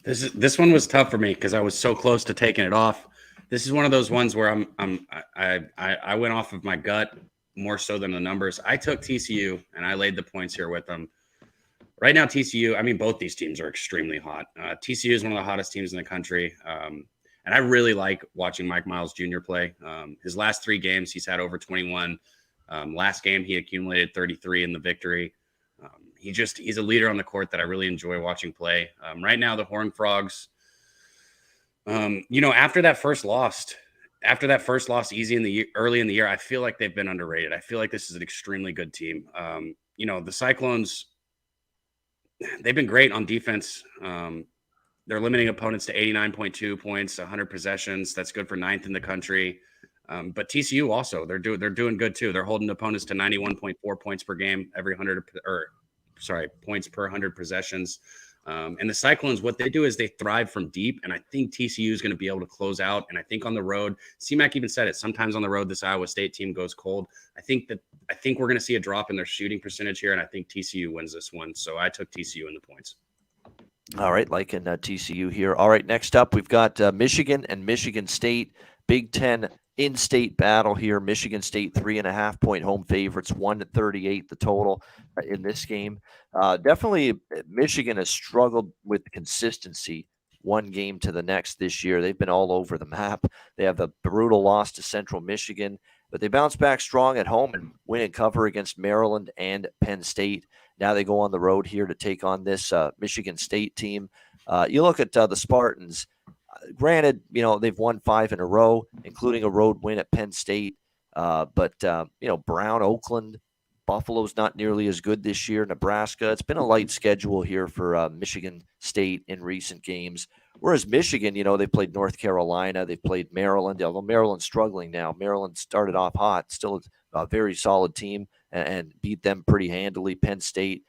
This one was tough for me because I was so close to taking it off. This is one of those ones where I went off of my gut more so than the numbers. I took TCU and I laid the points here with them. Right now, TCU, I mean, both these teams are extremely hot. TCU is one of the hottest teams in the country. And I really like watching Mike Miles Jr. play. His last 3 games, he's had over 21. Last game, he accumulated 33 in the victory. He's a leader on the court that I really enjoy watching play. Right now, the Horned Frogs, after that first loss early in the year, I feel like they've been underrated. I feel like this is an extremely good team. The Cyclones, they've been great on defense. They're limiting opponents to 89.2 points, 100 possessions. That's good for 9th in the country. But TCU also, they're doing good too. They're holding opponents to 91.4 points per game, points per 100 possessions. And the Cyclones, what they do is they thrive from deep, and I think TCU is going to be able to close out. And I think on the road, CMAC even said it, sometimes on the road, this Iowa State team goes cold. I think we're going to see a drop in their shooting percentage here, and I think TCU wins this one. So I took TCU in the points. All right, liking TCU here. All right, next up, we've got Michigan and Michigan State, Big Ten in-state battle here. Michigan State 3.5-point home favorites, 138 the total in this game. Definitely, Michigan has struggled with consistency one game to the next this year. They've been all over the map. They have a brutal loss to Central Michigan, but they bounce back strong at home and win and cover against Maryland and Penn State. Now they go on the road here to take on this Michigan State team. You look at the Spartans. Granted, they've won 5 in a row, including a road win at Penn State. But Brown, Oakland, Buffalo's not nearly as good this year. Nebraska, it's been a light schedule here for Michigan State in recent games. Whereas Michigan, they played North Carolina, they've played Maryland, although Maryland's struggling now. Maryland started off hot, still a very solid team, and beat them pretty handily. Penn State,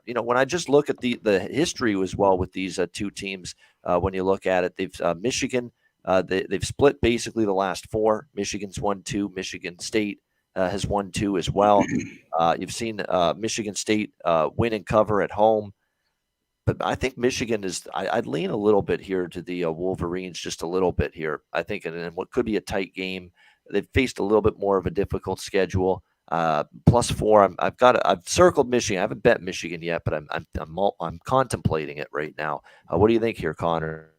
when I just look at the history as well with these 2 teams, when you look at it, they've Michigan, they've split basically the last 4. Michigan's won 2. Michigan State has won 2 as well. You've seen Michigan State win and cover at home. But I think Michigan is – I'd lean a little bit here to the Wolverines, just a little bit here. I think in what could be a tight game. They've faced a little bit more of a difficult schedule. +4. I've circled Michigan. I haven't bet Michigan yet, but I'm contemplating it right now. What do you think here, Connor?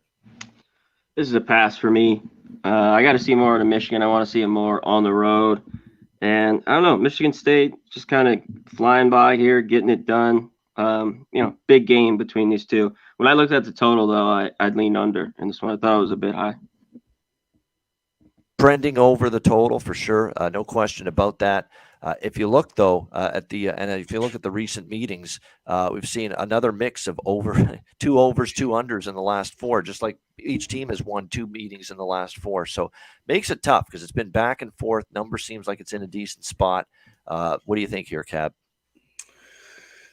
This is a pass for me. I got to see more of Michigan. I want to see them more on the road. And I don't know, Michigan State just kind of flying by here, getting it done. Big game between these two. When I looked at the total, though, I'd lean under. And this one I thought it was a bit high. Trending over the total for sure. No question about that. If you look, though, if you look at the recent meetings, we've seen another mix of 2 overs, 2 unders in the last 4, just like each team has won 2 meetings in the last 4. So makes it tough because it's been back and forth. Number seems like it's in a decent spot. What do you think here, Cab?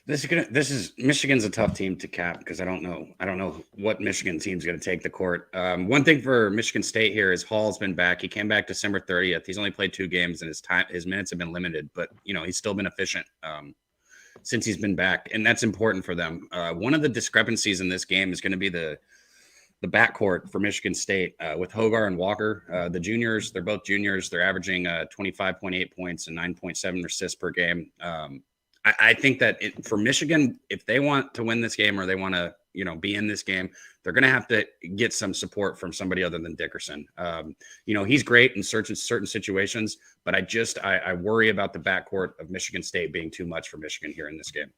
Michigan's a tough team to cap because I don't know what Michigan team's going to take the court. One thing for Michigan State here is Hall's been back. He came back December 30th. He's only played 2 games and his minutes have been limited, but he's still been efficient since he's been back, and that's important for them. One of the discrepancies in this game is going to be the backcourt for Michigan State with Hogar and Walker. The juniors, they're both juniors. They're averaging 25.8 points and 9.7 assists per game. I think that for Michigan, if they want to win this game or they want to, be in this game, they're going to have to get some support from somebody other than Dickerson. He's great in certain situations, but I worry about the backcourt of Michigan State being too much for Michigan here in this game.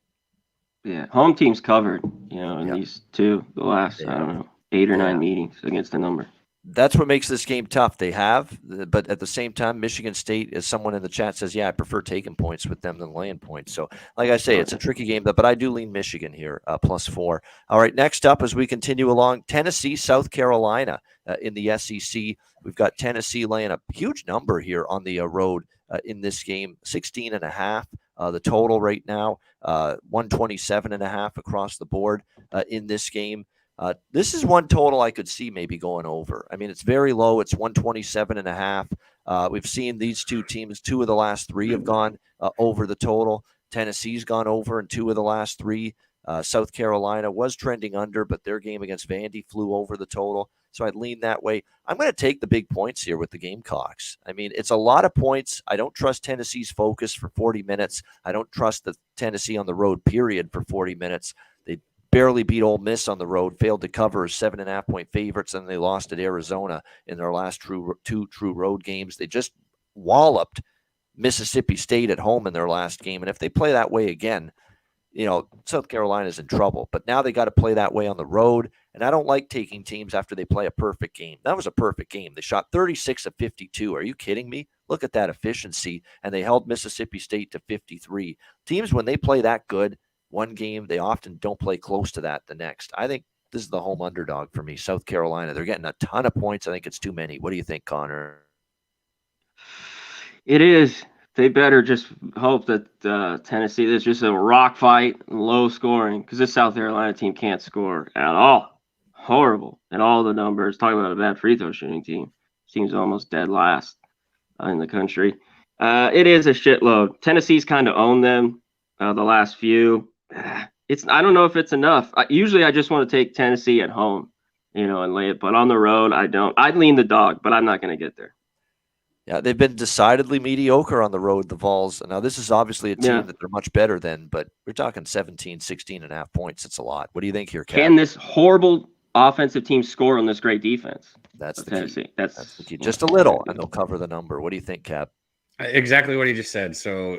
Yeah, home team's covered, in these 2, the last, 8 or 9 meetings against the number. That's what makes this game tough. They have, but at the same time, Michigan State, as someone in the chat says, yeah, I prefer taking points with them than laying points. So, like I say, it's a tricky game, but I do lean Michigan here, +4. All right, next up, as we continue along, Tennessee, South Carolina in the SEC. We've got Tennessee laying a huge number here on the road in this game, 16.5. The total right now, 127.5 across the board in this game. This is one total I could see maybe going over. I mean, it's very low. It's 127.5. We've seen these two teams, 2 of the last 3 have gone over the total. Tennessee's gone over in 2 of the last 3. South Carolina was trending under, but their game against Vandy flew over the total. So I'd lean that way. I'm going to take the big points here with the Gamecocks. I mean, it's a lot of points. I don't trust Tennessee's focus for 40 minutes. I don't trust the Tennessee on the road, period, for 40 minutes. They barely beat Ole Miss on the road, failed to cover as 7.5-point favorites, and they lost at Arizona in their last 2 true road games. They just walloped Mississippi State at home in their last game. And if they play that way again, South Carolina's in trouble. But now they got to play that way on the road. And I don't like taking teams after they play a perfect game. That was a perfect game. They shot 36 of 52. Are you kidding me? Look at that efficiency. And they held Mississippi State to 53. Teams, when they play that good one game, they often don't play close to that the next. I think this is the home underdog for me, South Carolina. They're getting a ton of points. I think it's too many. What do you think, Conor? It is. They better just hope that Tennessee, there's just a rock fight, low scoring, because this South Carolina team can't score at all. Horrible. And all the numbers, talking about a bad free throw shooting team. Seems almost dead last in the country. It is a shitload. Tennessee's kind of owned them the last few. I don't know if it's enough. Usually I just want to take Tennessee at home, and lay it. But on the road, I don't. I'd lean the dog, but I'm not going to get there. Yeah, they've been decidedly mediocre on the road, the Vols. Now, this is obviously a team that they're much better than, but we're talking 17, 16.5 points. It's a lot. What do you think here, Cap? Can this horrible offensive team score on this great defense? That's the Tennessee. key. That's the key. Just a little, and they'll cover the number. What do you think, Cap? Exactly what he just said. So,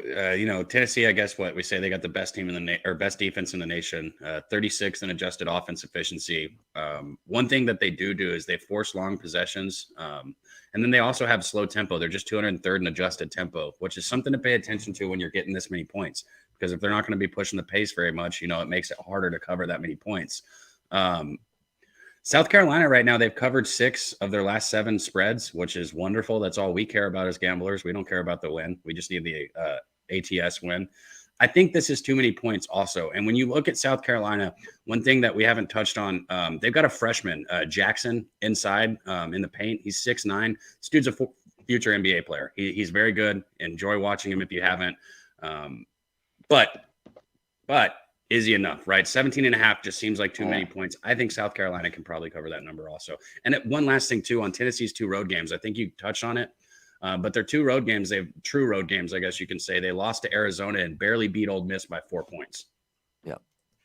Tennessee, I guess what we say, they got the best team in the best defense in the nation, 36th in adjusted offense efficiency. One thing that they do is they force long possessions. And then they also have slow tempo. They're just 203rd in adjusted tempo, which is something to pay attention to when you're getting this many points. Because if they're not going to be pushing the pace very much, it makes it harder to cover that many points. South Carolina right now, they've covered 6 of their last 7 spreads, which is wonderful. That's all we care about as gamblers. We don't care about the win. We just need the ATS win. I think this is too many points also. And when you look at South Carolina, one thing that we haven't touched on, they've got a freshman, Jackson, inside in the paint. He's 6'9". This dude's a future NBA player. He's very good. Enjoy watching him if you haven't. But is he enough, right? 17.5 just seems like too many points. I think South Carolina can probably cover that number also. And one last thing, too, on Tennessee's 2 road games. I think you touched on it. But their 2 road games, they've true road games, I guess you can say. They lost to Arizona and barely beat Ole Miss by 4 points. Yeah,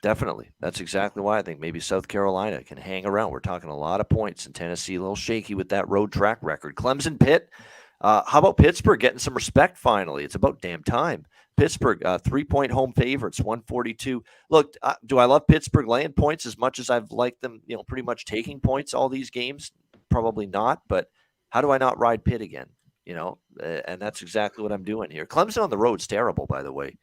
definitely. That's exactly why I think maybe South Carolina can hang around. We're talking a lot of points, and Tennessee a little shaky with that road track record. Clemson, Pitt. How about Pittsburgh getting some respect finally? It's about damn time. Pittsburgh, 3-point home favorites, 142. Look, do I love Pittsburgh laying points as much as I've liked them, pretty much taking points all these games? Probably not, but how do I not ride Pitt again? And that's exactly what I'm doing here. Clemson on the road is terrible, by the way.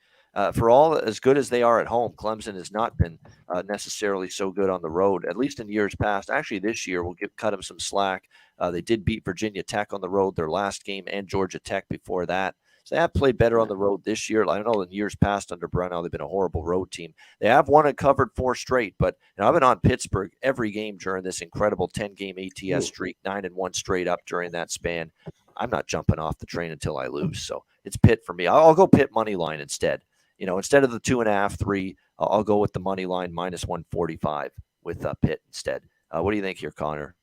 For all as good as they are at home, Clemson has not been necessarily so good on the road, at least in years past. Actually, this year we'll cut them some slack. They did beat Virginia Tech on the road their last game, and Georgia Tech before that. So they have played better on the road this year. I don't know, in years past under Brownell, they've been a horrible road team. They have won and covered 4 straight, but I've been on Pittsburgh every game during this incredible 10-game ATS streak, 9-1 straight up during that span. I'm not jumping off the train until I lose. So it's Pitt for me. I'll go Pitt money line instead. Instead of the 2.5, 3, I'll go with the money line -145 with Pitt instead. What do you think here, Conor?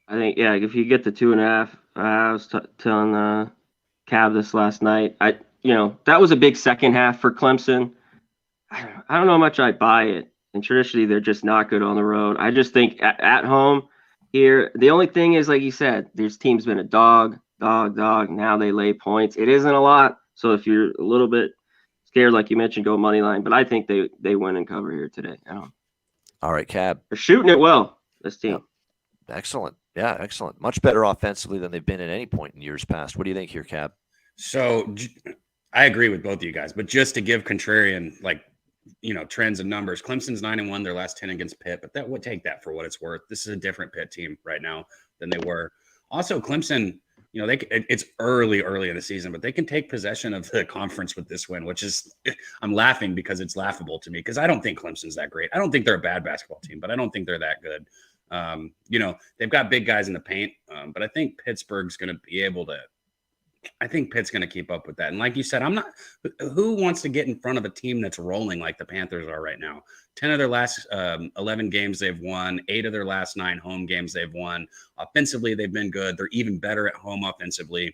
I think, if you get the 2.5, I was telling Cab this last night. That was a big second half for Clemson. I don't know how much I buy it. And traditionally, they're just not good on the road. I just think at home here, the only thing is, like you said, this team's been a dog. Now they lay points. It isn't a lot. So if you're a little bit scared, like you mentioned, go money line. But I think they win and cover here today. All right, Cab. They're shooting it well, this team. Yep. Excellent. Yeah, excellent. Much better offensively than they've been at any point in years past. What do you think here, Cab? So I agree with both of you guys, but just to give contrarian, trends and numbers, Clemson's 9-1 their last 10 against Pitt, but that would take that for what it's worth. This is a different Pitt team right now than they were. Also, Clemson, it's early in the season, but they can take possession of the conference with this win, which is, I'm laughing because it's laughable to me because I don't think Clemson's that great. I don't think they're a bad basketball team, but I don't think they're that good. They've got big guys in the paint, but I think Pittsburgh's going to be able to. I think Pitt's going to keep up with that. And like you said, who wants to get in front of a team that's rolling like the Panthers are right now? 10 of their last 11 games they've won, 8 of their last 9 home games they've won. Offensively, they've been good. They're even better at home offensively,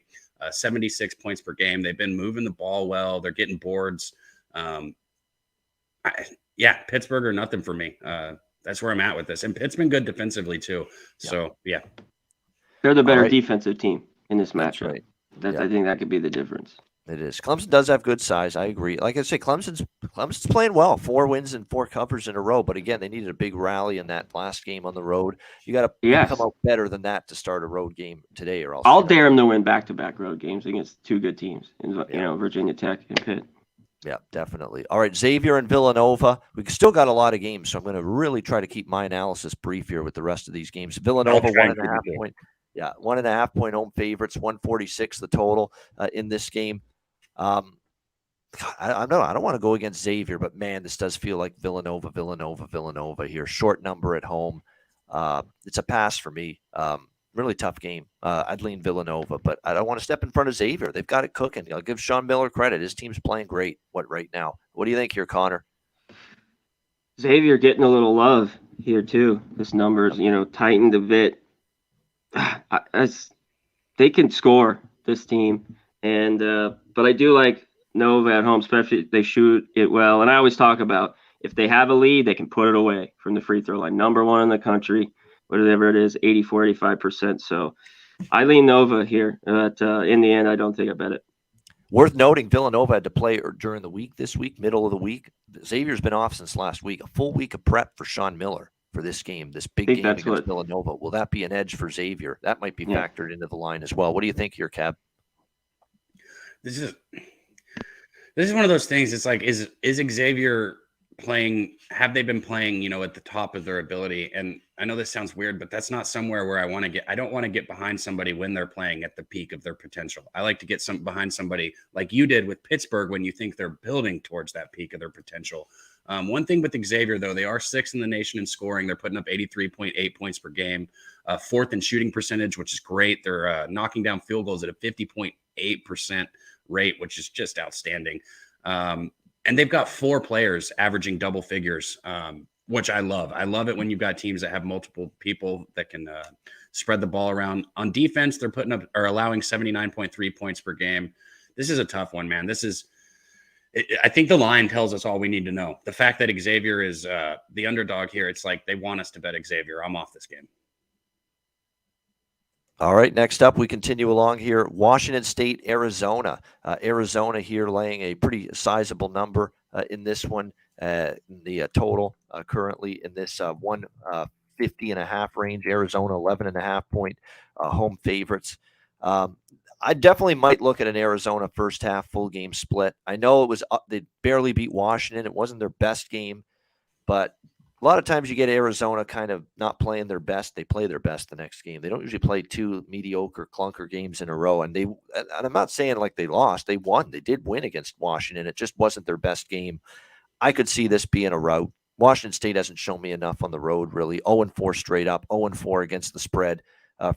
76 points per game. They've been moving the ball well. They're getting boards. Pittsburgh or nothing for me. That's where I'm at with this. And Pitt's been good defensively too. Yeah. So, yeah. They're the better defensive team in this matchup. Right. I think that could be the difference. It is. Clemson does have good size. I agree. Like I say, Clemson's playing well. 4 wins and 4 covers in a row. But again, they needed a big rally in that last game on the road. You got to come out better than that to start a road game today, or else I'll dare them to win back-to-back road games against 2 good teams, Virginia Tech and Pitt. Yeah, definitely. All right, Xavier and Villanova. We've still got a lot of games, so I'm going to really try to keep my analysis brief here with the rest of these games. Villanova 1.5 point. Yeah, 1.5 point home favorites, 146 the total in this game. I don't want to go against Xavier, but man, this does feel like Villanova here. Short number at home. It's a pass for me. Really tough game. I'd lean Villanova, but I don't want to step in front of Xavier. They've got it cooking. I'll give Sean Miller credit. His team's playing great right now. What do you think here, Conor? Xavier getting a little love here too. This number's, tightened a bit. They can score, this team, and but I do like Nova at home, especially if they shoot it well. And I always talk about if they have a lead, they can put it away from the free throw line. Number 1 in the country, whatever it is, 84-85%. So I lean Nova here, but in the end, I don't think I bet it. Worth noting, Villanova had to play during the week this week, middle of the week. Xavier's been off since last week. A full week of prep for Sean Miller for this game, this big game against Villanova. Will that be an edge for Xavier? That might be factored into the line as well. What do you think here, Cab? This is one of those things. It's like, is Xavier playing? Have they been playing, at the top of their ability? And I know this sounds weird, but that's not somewhere where I want to get. I don't want to get behind somebody when they're playing at the peak of their potential. I like to get behind somebody like you did with Pittsburgh when you think they're building towards that peak of their potential. One thing with Xavier, though, they are 6th in the nation in scoring. They're putting up 83.8 points per game, 4th in shooting percentage, which is great. They're knocking down field goals at a 50.8% rate, which is just outstanding. And they've got 4 players averaging double figures, which I love. I love it when you've got teams that have multiple people that can spread the ball around. On defense, they're allowing 79.3 points per game. This is a tough one, man. I think the line tells us all we need to know. The fact that Xavier is the underdog here, it's like they want us to bet Xavier. I'm off this game. All right, next up, we continue along here. Washington State, Arizona. Arizona here laying a pretty sizable number in this one. The total currently in this 150.5 range. Arizona 11.5 point home favorites. I definitely might look at an Arizona first half full game split. I know they barely beat Washington. It wasn't their best game, but a lot of times you get Arizona kind of not playing their best. They play their best the next game. They don't usually play 2 mediocre clunker games in a row. And I'm not saying like they lost. They won. They did win against Washington. It just wasn't their best game. I could see this being a rout. Washington State hasn't shown me enough on the road, really. 0-4 straight up, 0-4 against the spread.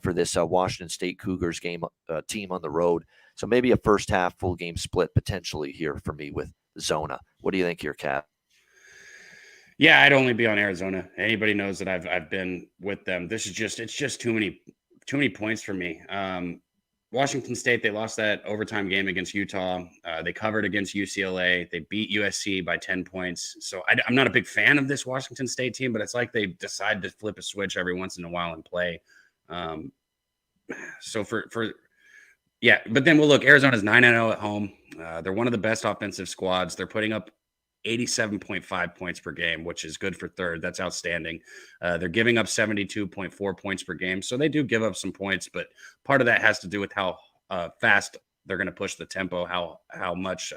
For this Washington State Cougars game team on the road. So maybe a first half full game split potentially here for me with Zona. What do you think here, Kat? Yeah, I'd only be on Arizona. Anybody knows that I've been with them. It's just too many points for me. Washington State, they lost that overtime game against Utah. They covered against UCLA. They beat USC by 10 points. So I'm not a big fan of this Washington State team, but it's like they decide to flip a switch every once in a while and play. So but then we'll look. Arizona's 9-0 at home. They're one of the best offensive squads. They're putting up 87.5 points per game, which is good for third. That's outstanding. They're giving up 72.4 points per game. So they do give up some points, but part of that has to do with how fast they're going to push the tempo, how much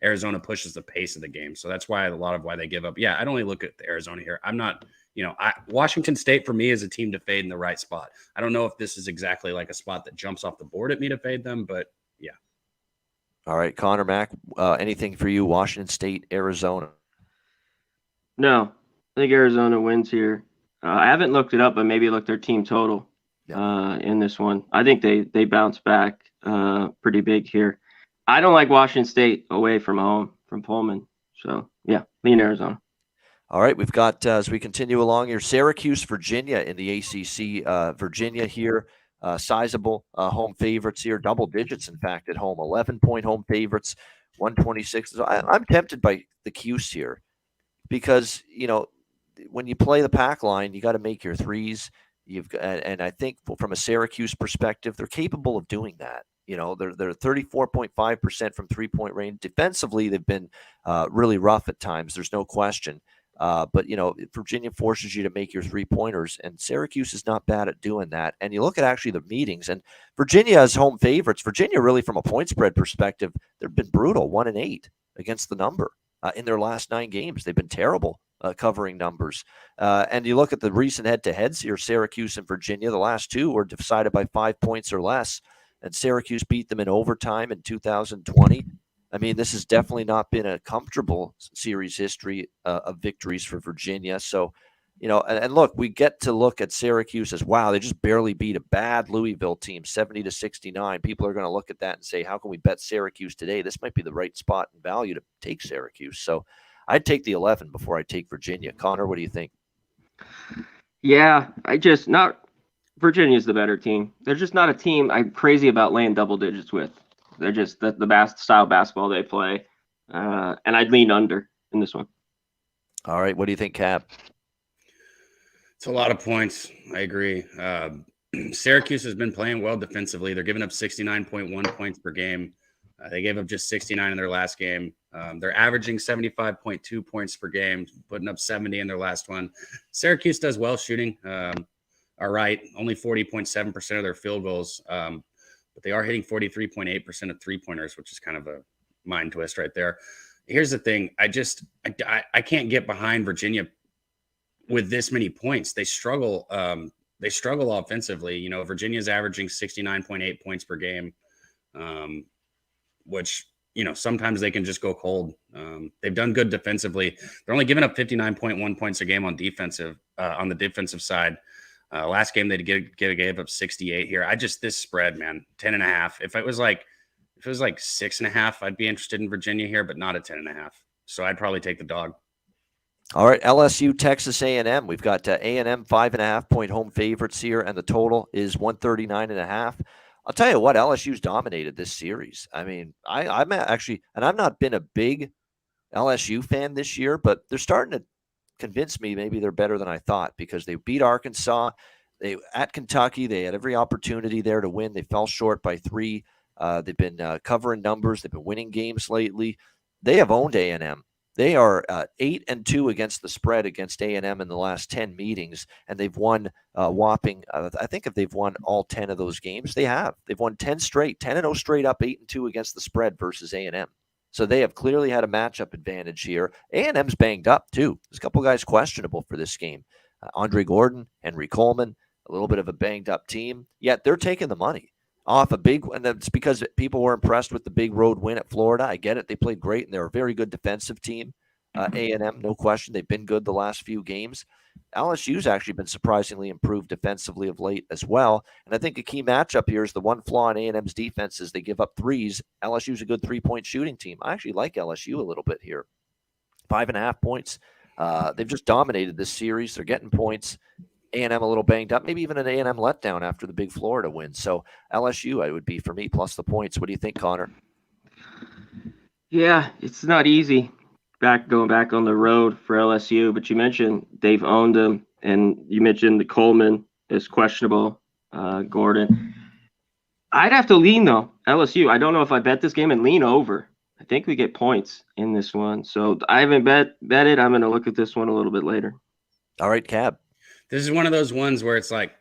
Arizona pushes the pace of the game. So that's why a lot of why they give up. Yeah, I'd only look at the Arizona here. I'm not, Washington State for me is a team to fade in the right spot. I don't know if this is exactly like a spot that jumps off the board at me to fade them, but yeah. All right, Connor, Mac, anything for you, Washington State, Arizona? No, I think Arizona wins here. I haven't looked it up, but maybe look their team total in this one. I think they bounce back pretty big here. I don't like Washington State away from home from Pullman. So, yeah, lean Arizona. All right, we've got, as we continue along here, Syracuse, Virginia in the ACC. Virginia here, sizable home favorites here, double digits, in fact, at home. 11-point home favorites, 126. So I'm tempted by the Cuse here because, when you play the pack line, you got to make your threes. And I think from a Syracuse perspective, they're capable of doing that. They're 34.5% from three-point range. Defensively, they've been really rough at times. There's no question. But Virginia forces you to make your three-pointers, and Syracuse is not bad at doing that. And you look at actually the meetings, and Virginia as home favorites. Virginia really, from a point spread perspective, they've been brutal, 1-8 against the number in their last 9 games. They've been terrible covering numbers. And you look at the recent head-to-heads here, Syracuse and Virginia. The last 2 were decided by 5 points or less, and Syracuse beat them in overtime in 2020. I mean, this has definitely not been a comfortable series history of victories for Virginia. So, and look, we get to look at Syracuse as, wow, they just barely beat a bad Louisville team, 70-69. People are going to look at that and say, how can we bet Syracuse today? This might be the right spot and value to take Syracuse. So I'd take the 11 before I take Virginia. Connor, what do you think? Yeah, Virginia's the better team. They're just not a team I'm crazy about laying double digits with. They're just the style basketball they play. And I'd lean under in this one. All right. What do you think, Cap? It's a lot of points. I agree. Syracuse has been playing well defensively. They're giving up 69.1 points per game. They gave up just 69 in their last game. They're averaging 75.2 points per game, putting up 70 in their last one. Syracuse does well shooting. All right. Only 40.7% of their field goals. But they are hitting 43.8% of three-pointers, which is kind of a mind twist right there. Here's the thing. I can't get behind Virginia with this many points. They struggle. They struggle offensively. Virginia's averaging 69.8 points per game, which, sometimes they can just go cold. They've done good defensively. They're only giving up 59.1 points a game on the defensive side. Last game they gave up 68 here. This spread, man, 10.5. If it was like 6.5, I'd be interested in Virginia here, but not at 10.5. So I'd probably take the dog. All right, LSU, Texas A&M. We've got A&M 5.5-point home favorites here, and the total is 139.5. I'll tell you what, LSU's dominated this series. I mean, I'm actually, and I've not been a big LSU fan this year, but they're starting to convinced me maybe they're better than I thought because they beat Arkansas. At Kentucky, they had every opportunity there to win. They fell short by 3. They've been covering numbers. They've been winning games lately. They have owned A&M. They are 8-2 against the spread against A&M in the last 10 meetings, and they've won whopping. I think if they've won all 10 of those games, they have. They've won 10 straight, 10-0 straight up, 8-2 against the spread versus A&M. So they have clearly had a matchup advantage here. A&M's banged up, too. There's a couple guys questionable for this game. Andre Gordon, Henry Coleman, a little bit of a banged-up team. Yet they're taking the money off a big – and that's because people were impressed with the big road win at Florida. I get it. They played great, and they're a very good defensive team. A&M, no question. They've been good the last few games. LSU's actually been surprisingly improved defensively of late as well. And I think a key matchup here is the one flaw in A&M's defense is they give up threes. LSU's a good three-point shooting team. I actually like LSU a little bit here. 5.5 points. They've just dominated this series. They're getting points. A&M a little banged up, maybe even an A&M letdown after the big Florida win. So LSU, it would be for me, plus the points. What do you think, Connor? Yeah, it's not easy going back on the road for LSU, but you mentioned they've owned them, and you mentioned the Coleman is questionable, Gordon. I'd have to lean, though, LSU. I don't know if I bet this game and lean over I think we get points in this one. So I haven't betted. I'm going to look at this one a little bit later. All right, Cab. This is one of those ones where it's like,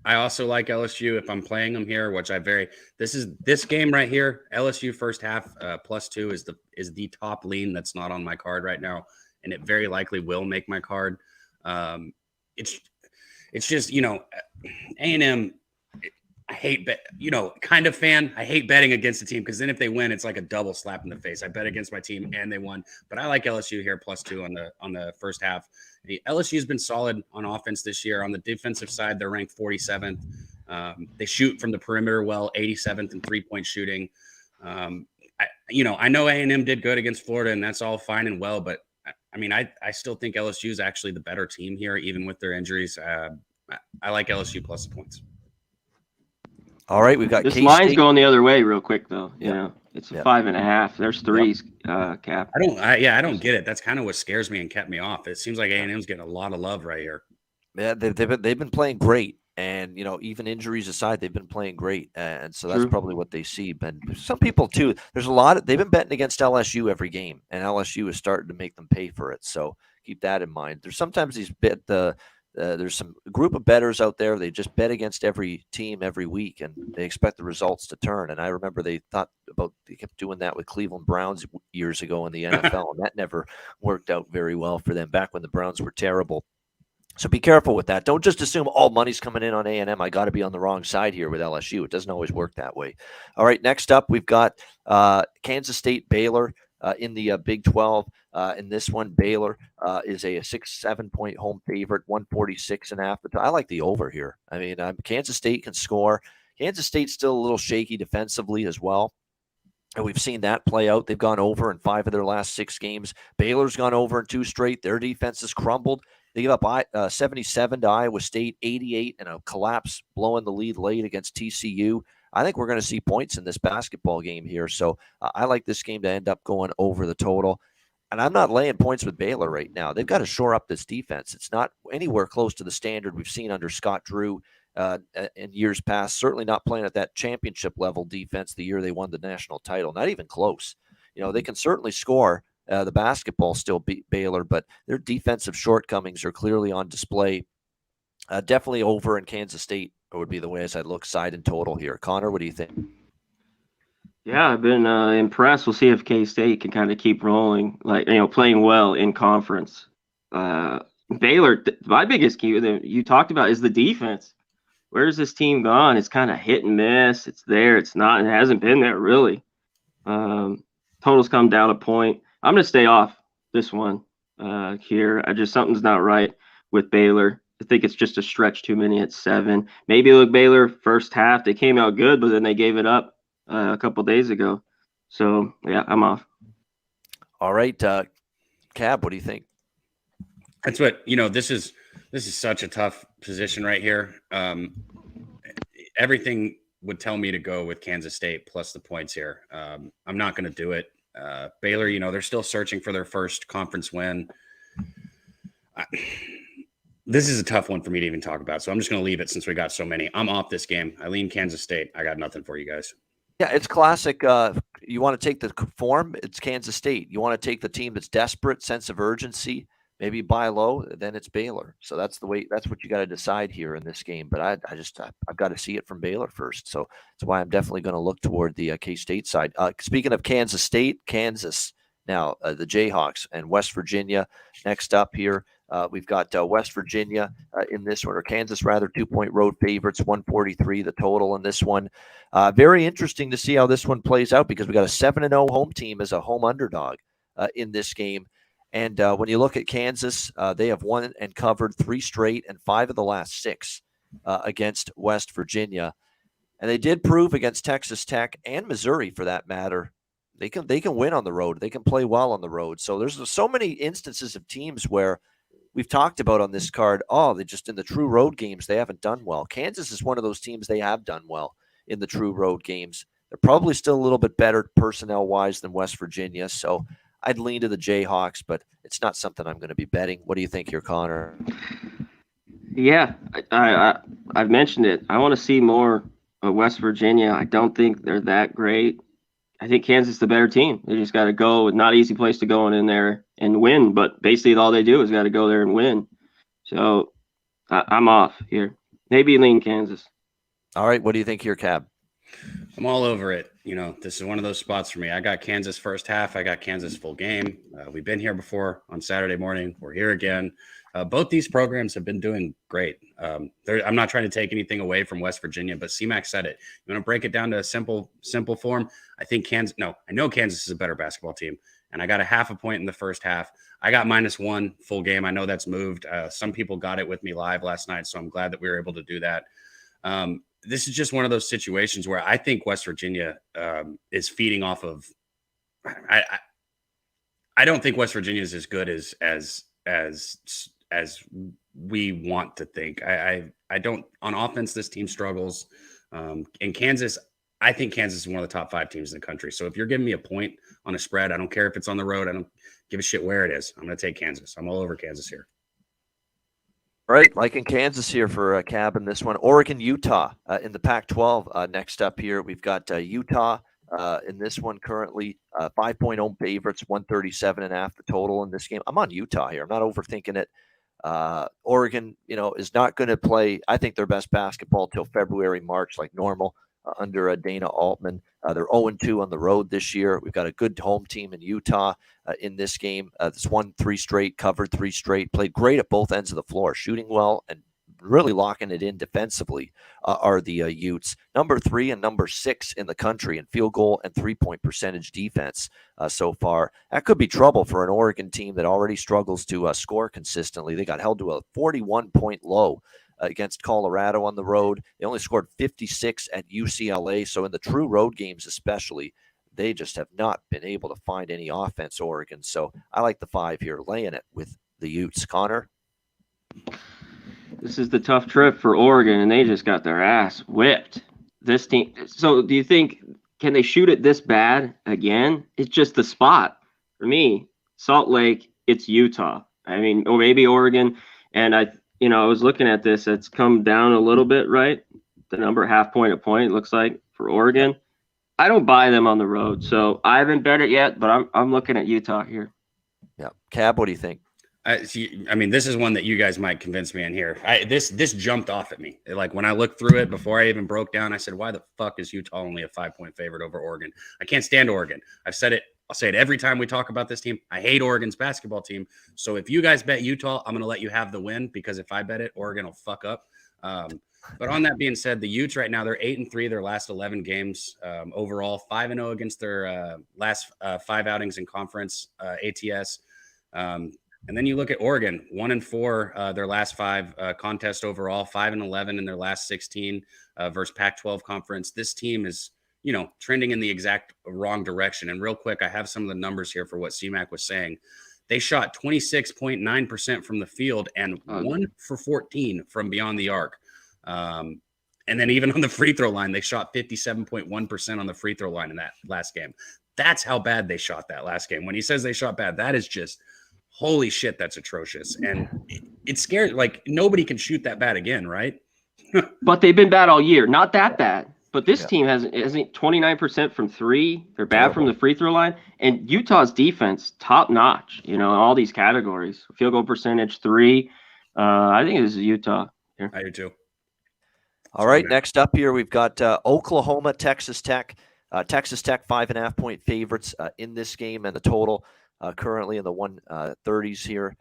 I also like LSU if I'm playing them here, which this game right here, LSU first half +2 is the top lean that's not on my card right now, and it very likely will make my card. It's just, A&M, I hate kind of fan. I hate betting against the team because then if they win, it's like a double slap in the face. I bet against my team and they won, but I like LSU here +2 on the first half. The LSU has been solid on offense this year. On the defensive side, they're ranked 47th. They shoot from the perimeter well, 87th in three-point shooting. I know A&M did good against Florida, and that's all fine and well, but I still think LSU is actually the better team here, even with their injuries. I like LSU plus the points. All right, we've got this K-State. line's going the other way real quick though. Yeah. It's a 5.5. There's threes, Cap. I don't get it. That's kind of what scares me and kept me off. It seems like A&M's getting a lot of love right here. Yeah, they've been playing great, and even injuries aside, they've been playing great, and so that's probably what they see. But some people too. There's a lot. They've been betting against LSU every game, and LSU is starting to make them pay for it. So keep that in mind. There's sometimes these there's some group of bettors out there. They just bet against every team every week, and they expect the results to turn. And I remember they kept doing that with Cleveland Browns years ago in the NFL, and that never worked out very well for them back when the Browns were terrible. So be careful with that. Don't just assume all money's coming in on A&M. I got to be on the wrong side here with LSU. It doesn't always work that way. All right, next up, we've got Kansas State Baylor in the Big 12. In this one, Baylor is a 6-7 point home favorite, 146.5. I like the over here. Kansas State can score. Kansas State's still a little shaky defensively as well. And we've seen that play out. They've gone over in 5 of their last 6 games. Baylor's gone over in 2 straight. Their defense has crumbled. They give up 77 to Iowa State, 88, and a collapse blowing the lead late against TCU. I think we're going to see points in this basketball game here. So I like this game to end up going over the total. And I'm not laying points with Baylor right now. They've got to shore up this defense. It's not anywhere close to the standard we've seen under Scott Drew in years past. Certainly not playing at that championship level defense the year they won the national title. Not even close. They can certainly score the basketball still beat Baylor, but their defensive shortcomings are clearly on display. Definitely over in Kansas State would be the way as I look side and total here. Conor, what do you think? Yeah, I've been impressed. We'll see if K-State can kind of keep rolling, playing well in conference. Baylor, my biggest key that you talked about is the defense. Where's this team gone? It's kind of hit and miss. It's there. It's not. It hasn't been there really. Totals come down a point. I'm going to stay off this one here. Something's not right with Baylor. I think it's just a stretch too many at 7. Maybe look, Baylor first half, they came out good, but then they gave it up a couple days ago. So, yeah, I'm off. All right. Cab, what do you think? That's what, this is such a tough position right here. Everything would tell me to go with Kansas State plus the points here. I'm not going to do it. Baylor, they're still searching for their first conference win. This is a tough one for me to even talk about, so I'm just going to leave it since we got so many. I'm off this game. I lean Kansas State. I got nothing for you guys. Yeah, it's classic. You want to take the form, it's Kansas State. You want to take the team that's desperate, sense of urgency, maybe buy low, then it's Baylor. So that's the way. That's what you got to decide here in this game. But I've got to see it from Baylor first. So that's why I'm definitely going to look toward the K-State side. Speaking of Kansas State, Kansas now the Jayhawks and West Virginia next up here. We've got West Virginia in this one, or Kansas rather, 2-point road favorites, 143 the total in this one. Very interesting to see how this one plays out because we got a 7-0 home team as a home underdog in this game. And when you look at Kansas, they have won and covered 3 straight and 5 of the last 6 against West Virginia. And they did prove against Texas Tech and Missouri, for that matter, they can win on the road. They can play well on the road. So there's so many instances of teams where we've talked about on this card, they just in the true road games, they haven't done well. Kansas is one of those teams they have done well in the true road games. They're probably still a little bit better personnel-wise than West Virginia, so I'd lean to the Jayhawks, but it's not something I'm going to be betting. What do you think here, Conor? Yeah, I've mentioned it. I want to see more of West Virginia. I don't think they're that great. I think Kansas is the better team. They just got to go. Not an easy place to go in there and win, but basically all they do is got to go there and win. So I'm off here. Maybe lean Kansas. All right. What do you think here, Cab? I'm all over it. This is one of those spots for me. I got Kansas first half. I got Kansas full game. We've been here before on Saturday morning. We're here again. Both these programs have been doing great. I'm not trying to take anything away from West Virginia, but CMAC said it. You want to break it down to a simple form? I know Kansas is a better basketball team, and I got a half a point in the first half. I got -1 full game. I know that's moved. Some people got it with me live last night, so I'm glad that we were able to do that. This is just one of those situations where I think West Virginia is feeding off of. I don't think West Virginia is as good as we want to think. I don't on offense. This team struggles. In Kansas, I think Kansas is one of the top 5 teams in the country. So if you're giving me a point on a spread, I don't care if it's on the road. I don't give a shit where it is. I'm going to take Kansas. I'm all over Kansas here. All right, Mike in Kansas here for Cab in this one. Oregon, Utah in the Pac-12. Next up here, we've got Utah in this one currently 5-point home favorites, 137.5 the total in this game. I'm on Utah here. I'm not overthinking it. Oregon, is not going to play, I think, their best basketball till February, March, like normal under Dana Altman. They're 0-2 on the road this year. We've got a good home team in Utah in this game. This won 3 straight, covered 3 straight, played great at both ends of the floor, shooting well and really locking it in defensively are the Utes. Number 3 and number 6 in the country in field goal and 3-point percentage defense so far. That could be trouble for an Oregon team that already struggles to score consistently. They got held to a 41-point low against Colorado on the road. They only scored 56 at UCLA. So in the true road games especially, they just have not been able to find any offense, Oregon. So I like the 5 here, laying it with the Utes. Conor? This is the tough trip for Oregon, and they just got their ass whipped. This team. So do you think, can they shoot it this bad again? It's just the spot. For me, Salt Lake, it's Utah. I mean, or maybe Oregon. And I was looking at this. It's come down a little bit, right? The number half point a point, it looks like, for Oregon. I don't buy them on the road, so I haven't bet it yet, but I'm looking at Utah here. Yeah. Cab, what do you think? This is one that you guys might convince me in here. This jumped off at me. Like when I looked through it before I even broke down, I said, why the fuck is Utah only a 5-point favorite over Oregon? I can't stand Oregon. I've said it. I'll say it every time we talk about this team. I hate Oregon's basketball team. So if you guys bet Utah, I'm going to let you have the win, because if I bet it, Oregon will fuck up. But on that being said, the Utes right now, they're 8-3 their last 11 games overall, 5-0 against their last 5 outings in conference ATS. And then you look at Oregon, 1-4 their last 5 contests overall, 5-11 in their last 16 versus Pac-12 conference. This team is, trending in the exact wrong direction. And real quick, I have some of the numbers here for what CMAC was saying. They shot 26.9% from the field and 1 for 14 from beyond the arc. And then even on the free throw line, they shot 57.1% on the free throw line in that last game. That's how bad they shot that last game. When he says they shot bad, that is just, holy shit, that's atrocious. And it's scary. Like, nobody can shoot that bad again, right? But they've been bad all year. Not that bad. But this team hasn't 29% from 3. They're bad from the free throw line. And Utah's defense, top notch, in all these categories. Field goal percentage, 3. I think this is Utah here. I do too. All right, next up here, we've got Oklahoma, Texas Tech. Texas Tech 5.5-point favorites in this game, and the total currently in the 130s here.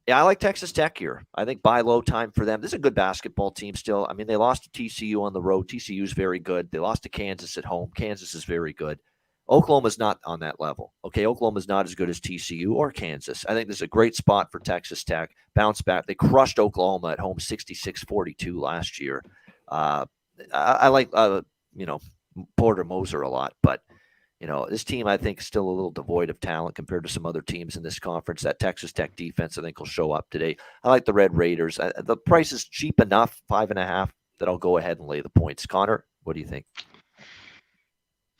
Yeah, I like Texas Tech here. I think buy low time for them. This is a good basketball team still. I mean, they lost to TCU on the road. TCU is very good. They lost to Kansas at home. Kansas is very good. Oklahoma's not on that level. Okay, Oklahoma's not as good as TCU or Kansas. I think this is a great spot for Texas Tech. Bounce back. They crushed Oklahoma at home 66-42 last year. I like, Porter Moser a lot, but this team, I think, is still a little devoid of talent compared to some other teams in this conference. That Texas Tech defense, I think, will show up today. I like the Red Raiders. The price is cheap enough, 5.5, that I'll go ahead and lay the points. Conor, what do you think?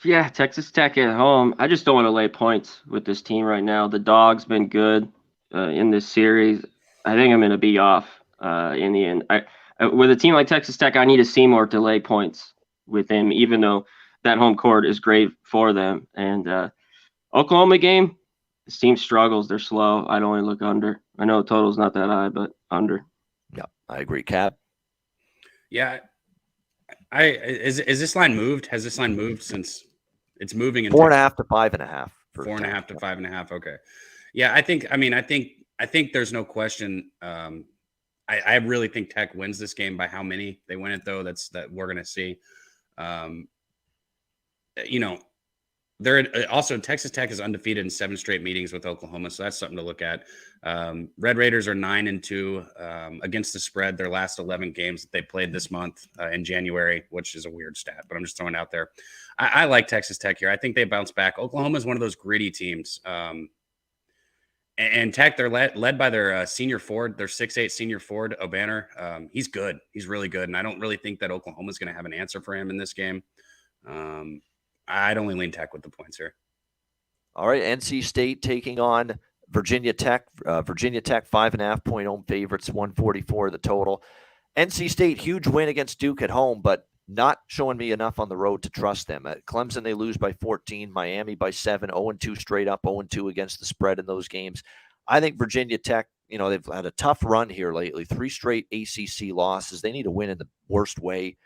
Yeah, Texas Tech at home. I just don't want to lay points with this team right now. The dog's been good in this series. I think I'm going to be off in the end. With a team like Texas Tech, I need a Seymour to lay points with him, even though that home court is great for them. And Oklahoma game, this team struggles. They're slow. I'd only look under. I know the total's not that high, but under. Yeah, I agree. Cap. Yeah, is this line moved? Has this line moved since it's moving? In 4.5 to 5.5. 4.5 to 5.5. Okay. Yeah, I think there's no question. I really think Tech wins this game. By how many they win it, though, that we're gonna see. They're also Texas Tech is undefeated in 7 straight meetings with Oklahoma, so that's something to look at. Red Raiders are 9-2 against the spread. Their last 11 games that they played this month in January, which is a weird stat, but I'm just throwing it out there. I like Texas Tech here. I think they bounce back. Oklahoma is one of those gritty teams. And Tech, they're led by their senior forward, their 6'8" senior forward, O'Banner. He's good. He's really good. And I don't really think that Oklahoma is going to have an answer for him in this game. I'd only lean Tech with the points here. All right, NC State taking on Virginia Tech. Virginia Tech 5.5-point home favorites, 144 the total. NC State, huge win against Duke at home, but not showing me enough on the road to trust them. At Clemson, they lose by 14. Miami by 7. 0-2 straight up. 0-2 against the spread in those games. I think Virginia Tech, they've had a tough run here lately. 3 straight ACC losses. They need to win in the worst way.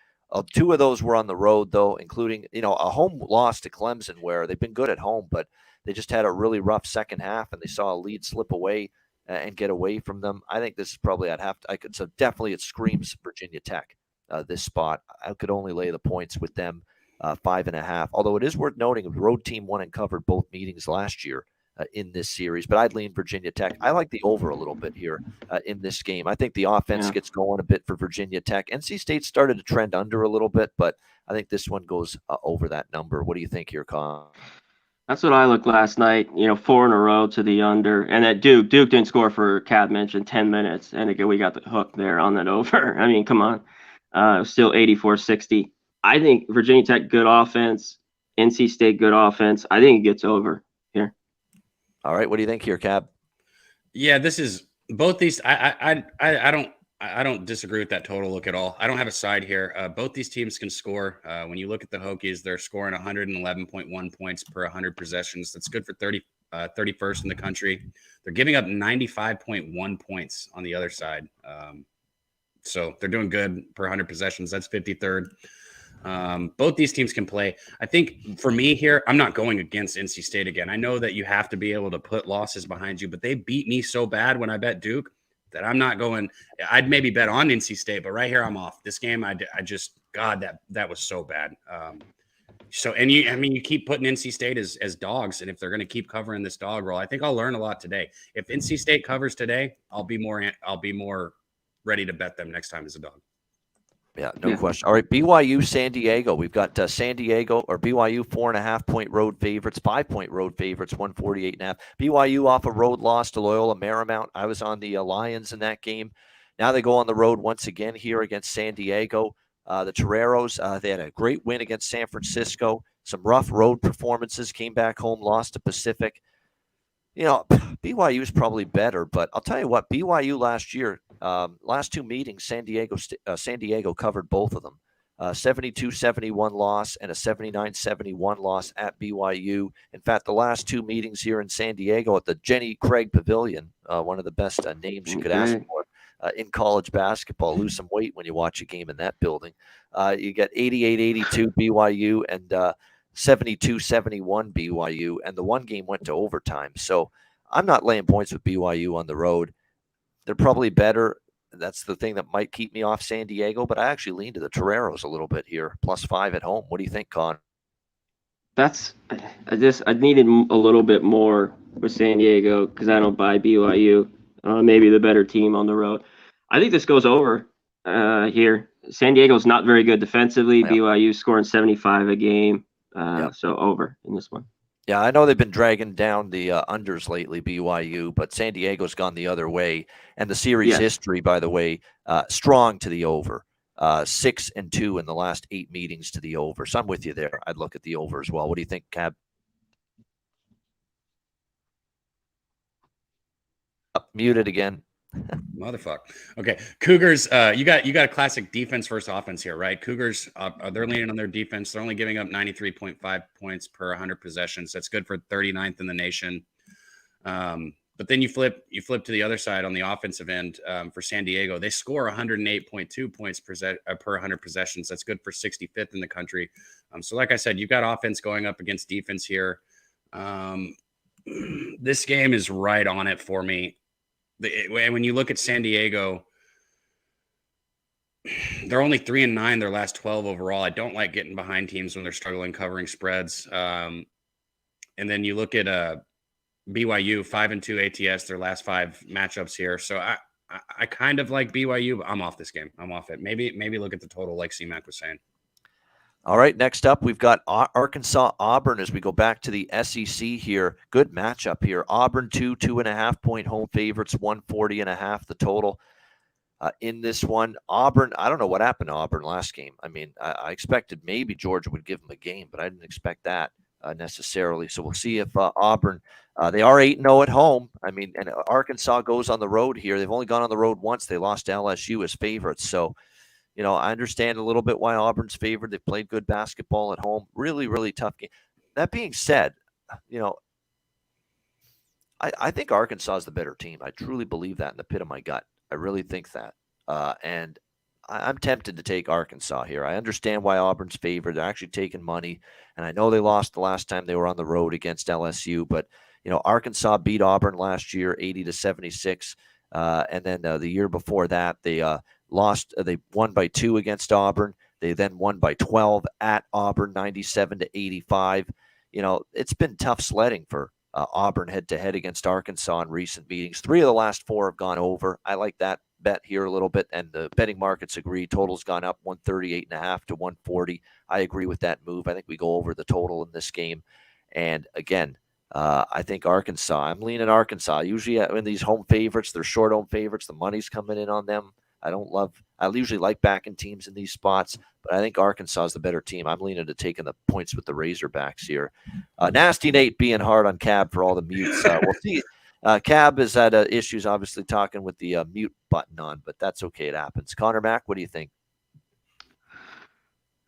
2 of those were on the road, though, including, a home loss to Clemson where they've been good at home, but they just had a really rough second half and they saw a lead slip away and get away from them. I think this is probably so definitely it screams Virginia Tech, this spot. I could only lay the points with them 5.5, although it is worth noting the road team won and covered both meetings last year in this series, but I'd lean Virginia Tech. I like the over a little bit here in this game. I think the offense gets going a bit for Virginia Tech. NC State started to trend under a little bit, but I think this one goes over that number. What do you think here, Con? That's what I looked last night, 4 in a row to the under. And that Duke didn't score for, Cat mentioned, 10 minutes. And again, we got the hook there on that over. I mean, come on. It was still 84-60. I think Virginia Tech, good offense. NC State, good offense. I think it gets over here. All right. What do you think here, Cab? Yeah, this is both these. I don't disagree with that total look at all. I don't have a side here. Both these teams can score. When you look at the Hokies, they're scoring 111.1 points per 100 possessions. That's good for 31st in the country. They're giving up 95.1 points on the other side. So they're doing good per 100 possessions. That's 53rd. Both these teams can play. I think for me here, I'm not going against NC State again. I know that you have to be able to put losses behind you, but they beat me so bad when I bet Duke that I'm not going. I'd maybe bet on NC State, but right here I'm off. This game, I just, God, that was so bad. You keep putting NC State as dogs, and if they're going to keep covering this dog roll, I think I'll learn a lot today. If NC State covers today, I'll be more ready to bet them next time as a dog. Yeah, no question. All right, BYU, San Diego. We've got San Diego or BYU 4.5-point road favorites, 5-point road favorites, 148.5. BYU off a road loss to Loyola Marymount. I was on the Lions in that game. Now they go on the road once again here against San Diego. The Toreros, they had a great win against San Francisco. Some rough road performances, came back home, lost to Pacific. BYU is probably better, but I'll tell you what, BYU last year, last 2 meetings, San Diego covered both of them. 72-71 loss and a 79-71 loss at BYU. In fact, the last 2 meetings here in San Diego at the Jenny Craig Pavilion, one of the best names you could ask for in college basketball. Lose some weight when you watch a game in that building. You get 88-82 BYU and 72-71 BYU, and the one game went to overtime. So I'm not laying points with BYU on the road. They're probably better. That's the thing that might keep me off San Diego, but I actually lean to the Toreros a little bit here, +5 at home. What do you think, Con? I needed a little bit more with San Diego because I don't buy BYU. Maybe the better team on the road. I think this goes over here. San Diego's not very good defensively. Yep. BYU scoring 75 a game. So over in this one. Yeah, I know they've been dragging down the unders lately, BYU, but San Diego's gone the other way. And the series history, by the way, strong to the over. 6-2 in the last 8 meetings to the over. So I'm with you there. I'd look at the over as well. What do you think, Cab? Muted again. Motherfuck. Okay, Cougars. You got a classic defense versus offense here, right? Cougars. They're leaning on their defense. They're only giving up 93.5 points per 100 possessions. That's good for 39th in the nation. But then you flip to the other side on the offensive end for San Diego. They score 108.2 points per 100 possessions. That's good for 65th in the country. So, like I said, you've got offense going up against defense here. This game is right on it for me. When you look at San Diego, they're only 3-9 their last 12 overall. I don't like getting behind teams when they're struggling covering spreads. And then you look at BYU, 5-2 ATS, their last 5 matchups here. So I kind of like BYU, but I'm off this game. I'm off it. Maybe look at the total like C-Mac was saying. All right, next up, we've got Arkansas Auburn as we go back to the SEC here. Good matchup here. Auburn 2.5-point home favorites, 140.5 the total. In this one, Auburn, I don't know what happened to Auburn last game. I mean, I expected maybe Georgia would give them a game, but I didn't expect that necessarily. So we'll see if Auburn, they are 8-0 at home. I mean, and Arkansas goes on the road here. They've only gone on the road once. They lost to LSU as favorites. So, I understand a little bit why Auburn's favored. They've played good basketball at home. Really, really tough game. That being said, I think Arkansas is the better team. I truly believe that in the pit of my gut. I really think that. And I'm tempted to take Arkansas here. I understand why Auburn's favored. They're actually taking money. And I know they lost the last time they were on the road against LSU. But, Arkansas beat Auburn last year 80-76. And then the year before that, they they won by 2 against Auburn. They then won by 12 at Auburn, 97-85. It's been tough sledding for Auburn head-to-head against Arkansas in recent meetings. 3 of the last 4 have gone over. I like that bet here a little bit, and the betting markets agree. Total's gone up 138.5 to 140. I agree with that move. I think we go over the total in this game. And again, I think Arkansas. I'm leaning Arkansas. Usually in these home favorites, they're short home favorites. The money's coming in on them. I usually like backing teams in these spots, but I think Arkansas is the better team. I'm leaning to taking the points with the Razorbacks here. Nasty Nate being hard on Cab for all the mutes. We'll see. Cab has had issues, obviously, talking with the mute button on, but that's okay. It happens. Connor Mack, what do you think?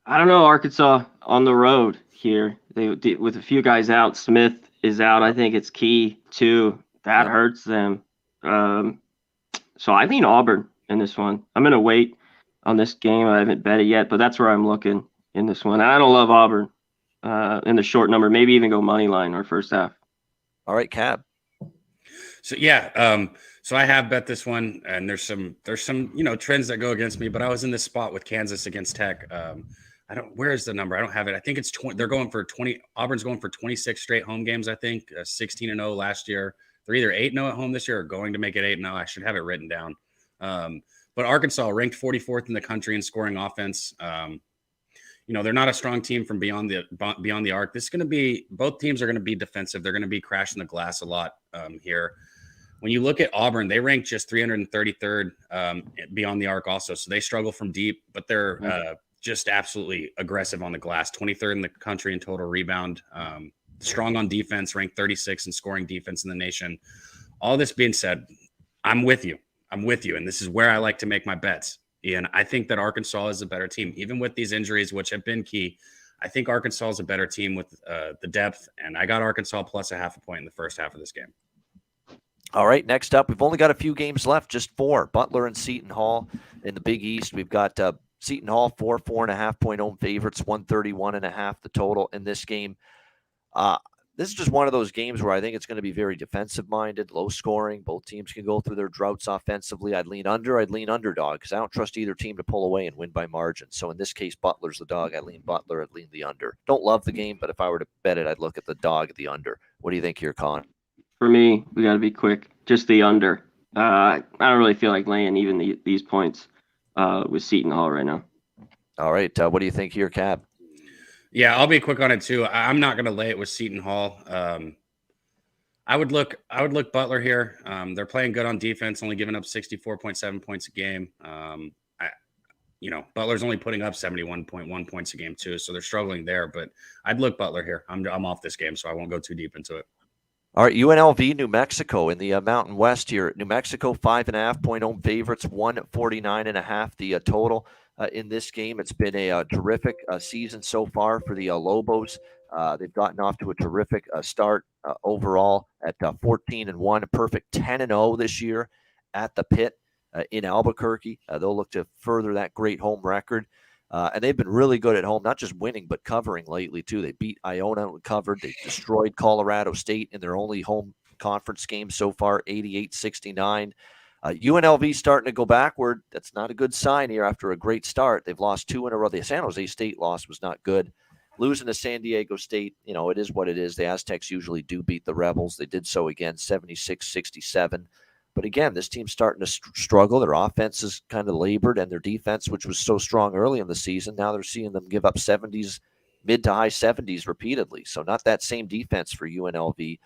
I don't know. Arkansas on the road here. With a few guys out. Smith is out. I think it's key, too. That hurts them. So I lean Auburn in this one. I'm going to wait on this game. I haven't bet it yet, but that's where I'm looking in this one. And I don't love Auburn in the short number. Maybe even go money line or first half. All right, Cab. So so I have bet this one, and there's some trends that go against me. But I was in this spot with Kansas against Tech. Where is the number? I don't have it. I think it's 20. They're going for 20. Auburn's going for 26 straight home games. I think 16-0 last year. They're either 8-0 at home this year or going to make it 8-0. I should have it written down. But Arkansas ranked 44th in the country in scoring offense. They're not a strong team from beyond the arc. This is going to be, both teams are going to be defensive. They're going to be crashing the glass a lot here. When you look at Auburn, they rank just 333rd beyond the arc also. So they struggle from deep, but they're just absolutely aggressive on the glass. 23rd in the country in total rebound. Strong on defense, ranked 36 in scoring defense in the nation. All this being said, I'm with you. And this is where I like to make my bets. Ian, I think that Arkansas is a better team, even with these injuries, which have been key. I think Arkansas is a better team with the depth, and I got Arkansas plus a half a point in the first half of this game. All right, next up, we've only got a few games left, just 4. Butler and Seton Hall in the Big East. We've got Seton Hall 4.5-point home favorites, 131.5 the total in this game. This is just one of those games where I think it's going to be very defensive-minded, low-scoring. Both teams can go through their droughts offensively. I'd lean underdog because I don't trust either team to pull away and win by margin. So in this case, Butler's the dog. I lean Butler. I'd lean the under. Don't love the game, but if I were to bet it, I'd look at the dog at the under. What do you think here, Con? For me, we got to be quick. Just the under. I don't really feel like laying even these points with Seton Hall right now. All right. What do you think here, Cab? Yeah, I'll be quick on it too. I'm not going to lay it with Seton Hall. I would look Butler here. They're playing good on defense, only giving up 64.7 points a game. Butler's only putting up 71.1 points a game too, so they're struggling there. But I'd look Butler here. I'm off this game, so I won't go too deep into it. All right, UNLV, New Mexico in the Mountain West here. New Mexico, 5.5-point home favorites, 149.5 the total in this game. It's been a terrific season so far for the Lobos. They've gotten off to a terrific start overall at 14-1, a perfect 10-0 this year at the Pit in Albuquerque. They'll look to further that great home record. And they've been really good at home, not just winning, but covering lately, too. They beat Iona and covered. They destroyed Colorado State in their only home conference game so far, 88-69. UNLV starting to go backward. That's not a good sign here after a great start. They've lost 2 in a row. The San Jose State loss was not good. Losing to San Diego State, it is what it is. The Aztecs usually do beat the Rebels. They did so again, 76-67. But again, this team's starting to struggle. Their offense is kind of labored, and their defense, which was so strong early in the season, now they're seeing them give up 70s, mid to high 70s repeatedly. So not that same defense for UNLV.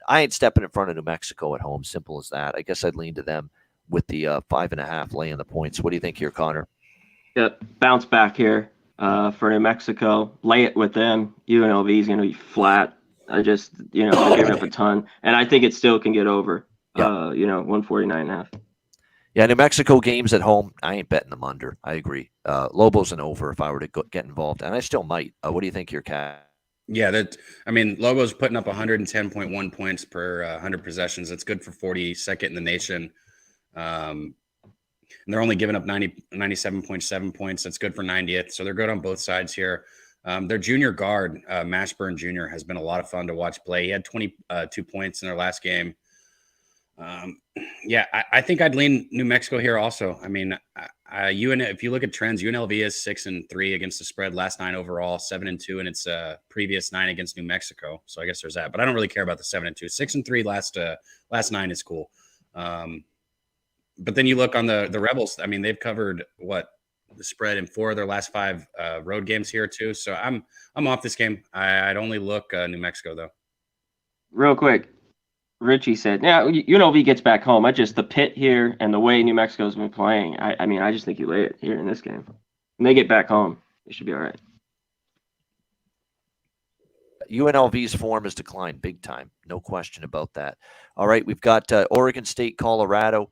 I ain't stepping in front of New Mexico at home. Simple as that. I guess I'd lean to them with the 5.5 laying the points. What do you think here, Connor? Yeah, bounce back here for New Mexico. Lay it with them. UNLV is going to be flat. They're giving up a ton, and I think it still can get over. Yeah. 149.5. Yeah, New Mexico games at home, I ain't betting them under. I agree. Lobos and over if I were to get involved, and I still might. What do you think here, Cat? Yeah, Lobos putting up 110.1 points per 100 possessions. That's good for 42nd in the nation. And they're only giving up 97.7 points. That's good for 90th. So they're good on both sides here. Their junior guard, Mashburn Jr., has been a lot of fun to watch play. He had 22 points in their last game. I think I'd lean New Mexico here also. I mean, if you look at trends, UNLV is 6-3 against the spread, last 9 overall, 7-2 in its previous 9 against New Mexico. So I guess there's that, but I don't really care about the 7-2. 6-3 last 9 is cool. But then you look on the Rebels. I mean, they've covered the spread in 4 of their last 5 road games here too. So I'm off this game. I'd only look New Mexico though. Real quick. Richie said, yeah, UNLV gets back home. The Pit here and the way New Mexico's been playing, I just think you lay it here in this game. When they get back home, they should be all right. UNLV's form has declined big time. No question about that. All right, we've got Oregon State, Colorado.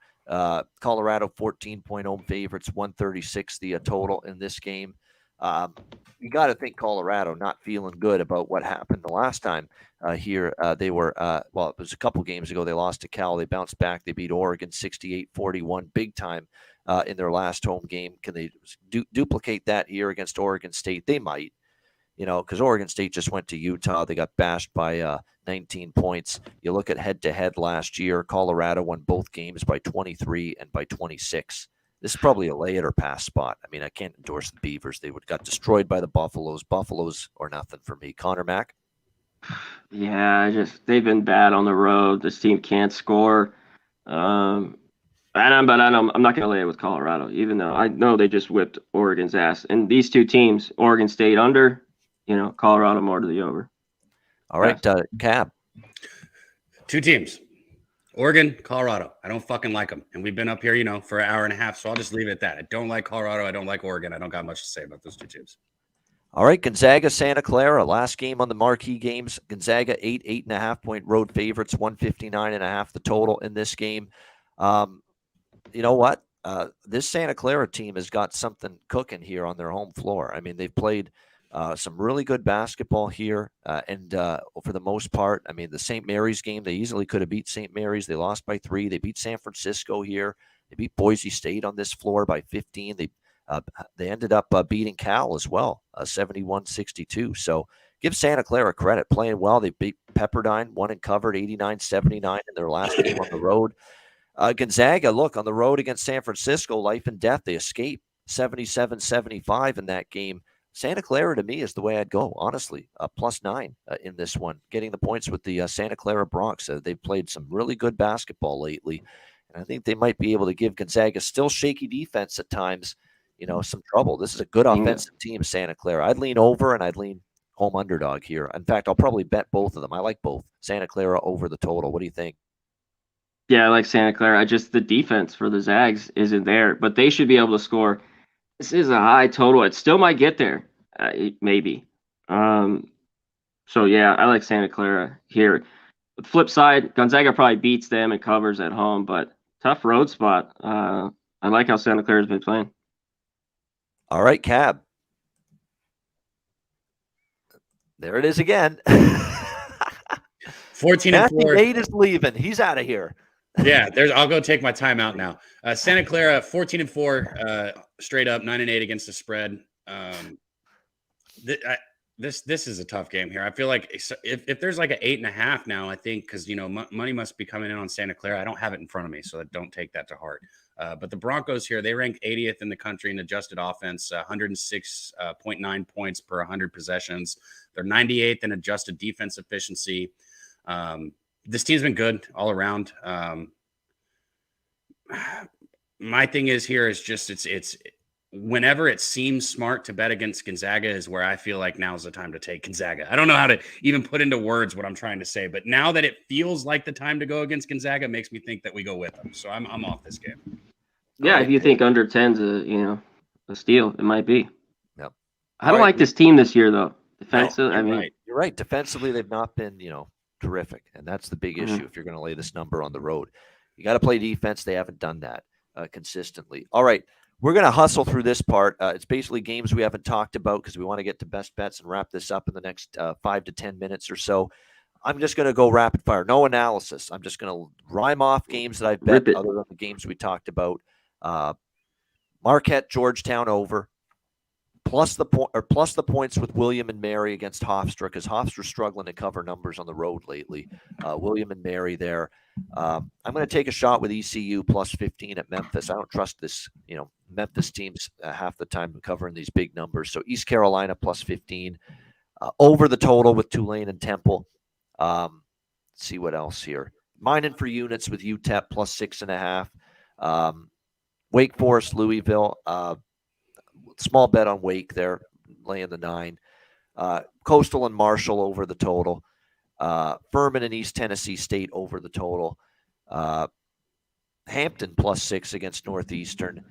Colorado 14-point home favorites, 136 the total in this game. You got to think Colorado not feeling good about what happened the last time here. They were, it was a couple games ago. They lost to Cal. They bounced back. They beat Oregon 68-41, big time in their last home game. Can they duplicate that here against Oregon State? They might, because Oregon State just went to Utah. They got bashed by 19 points. You look at head-to-head last year, Colorado won both games by 23 and by 26. This is probably a lay it or pass spot. I mean, I can't endorse the Beavers. They got destroyed by the Buffaloes. Buffaloes or nothing for me. Connor Mack? Yeah, they've been bad on the road. This team can't score. I'm not going to lay it with Colorado, even though I know they just whipped Oregon's ass. And these two teams, Oregon State under, Colorado more to the over. All right, Cab. 2 teams. Oregon, Colorado. I don't fucking like them. And we've been up here, for an hour and a half. So I'll just leave it at that. I don't like Colorado. I don't like Oregon. I don't got much to say about those 2 teams. All right, Gonzaga, Santa Clara. Last game on the marquee games. Gonzaga, 8.5-point road favorites, 159.5 the total in this game. You know what? This Santa Clara team has got something cooking here on their home floor. I mean, they've played some really good basketball here, and for the most part, I mean, the St. Mary's game, they easily could have beat St. Mary's. They lost by 3. They beat San Francisco here. They beat Boise State on this floor by 15. They ended up beating Cal as well, 71-62. So give Santa Clara credit, playing well. They beat Pepperdine, won and covered 89-79 in their last game on the road. Gonzaga, look, on the road against San Francisco, life and death. They escape 77-75 in that game. Santa Clara, to me, is the way I'd go, honestly. +9 in this one, getting the points with the Santa Clara Bronx. They've played some really good basketball lately, and I think they might be able to give Gonzaga, still shaky defense at times, some trouble. This is a good offensive team, Santa Clara. I'd lean over, and I'd lean home underdog here. In fact, I'll probably bet both of them. I like both. Santa Clara over the total. What do you think? Yeah, I like Santa Clara. The defense for the Zags isn't there, but they should be able to score. This is a high total. It still might get there, maybe. So, yeah, I like Santa Clara here. the flip side, Gonzaga probably beats them and covers at home, but tough road spot. I like how Santa Clara's been playing. All right, Cab. There it is again. 14-4. Nate is leaving. He's out of here. Yeah, I'll go take my timeout now. Santa Clara 14-4, straight up 9-8 against the spread. This is a tough game here. I feel like if there's like an 8.5 now, I think because money must be coming in on Santa Clara. I don't have it in front of me, so don't take that to heart. But the Broncos here, they rank 80th in the country in adjusted offense, 106.9 points per 100 possessions. They're 98th in adjusted defense efficiency. This team's been good all around. My thing is here is just it's whenever it seems smart to bet against Gonzaga is where I feel like now's the time to take Gonzaga. I don't know how to even put into words what I'm trying to say, but now that it feels like the time to go against Gonzaga makes me think that we go with them. So I'm off this game. Yeah, if you think under 10's a steal, it might be. Yep. I don't like this team this year though. Defensive, you're right. Defensively, they've not been, terrific, and that's the big issue if you're going to lay this number on the road. You got to play defense. They haven't done that consistently. All right, we're going to hustle through this part. It's basically games we haven't talked about because we want to get to best bets and wrap this up in the next 5 to 10 minutes or so. I'm just going to go rapid fire. No analysis. I'm just going to rhyme off games that I've bet other than the games we talked about. Marquette, Georgetown over. Plus the points with William and Mary against Hofstra because Hofstra's struggling to cover numbers on the road lately. William and Mary there. I'm going to take a shot with ECU plus 15 at Memphis. I don't trust this, Memphis teams half the time covering these big numbers. So East Carolina plus 15 over the total with Tulane and Temple. Let's see what else here. Mining for units with UTEP plus 6.5. Wake Forest, Louisville. Small bet on Wake there, laying the 9. Coastal and Marshall over the total. Furman and East Tennessee State over the total. Hampton plus 6 against Northeastern.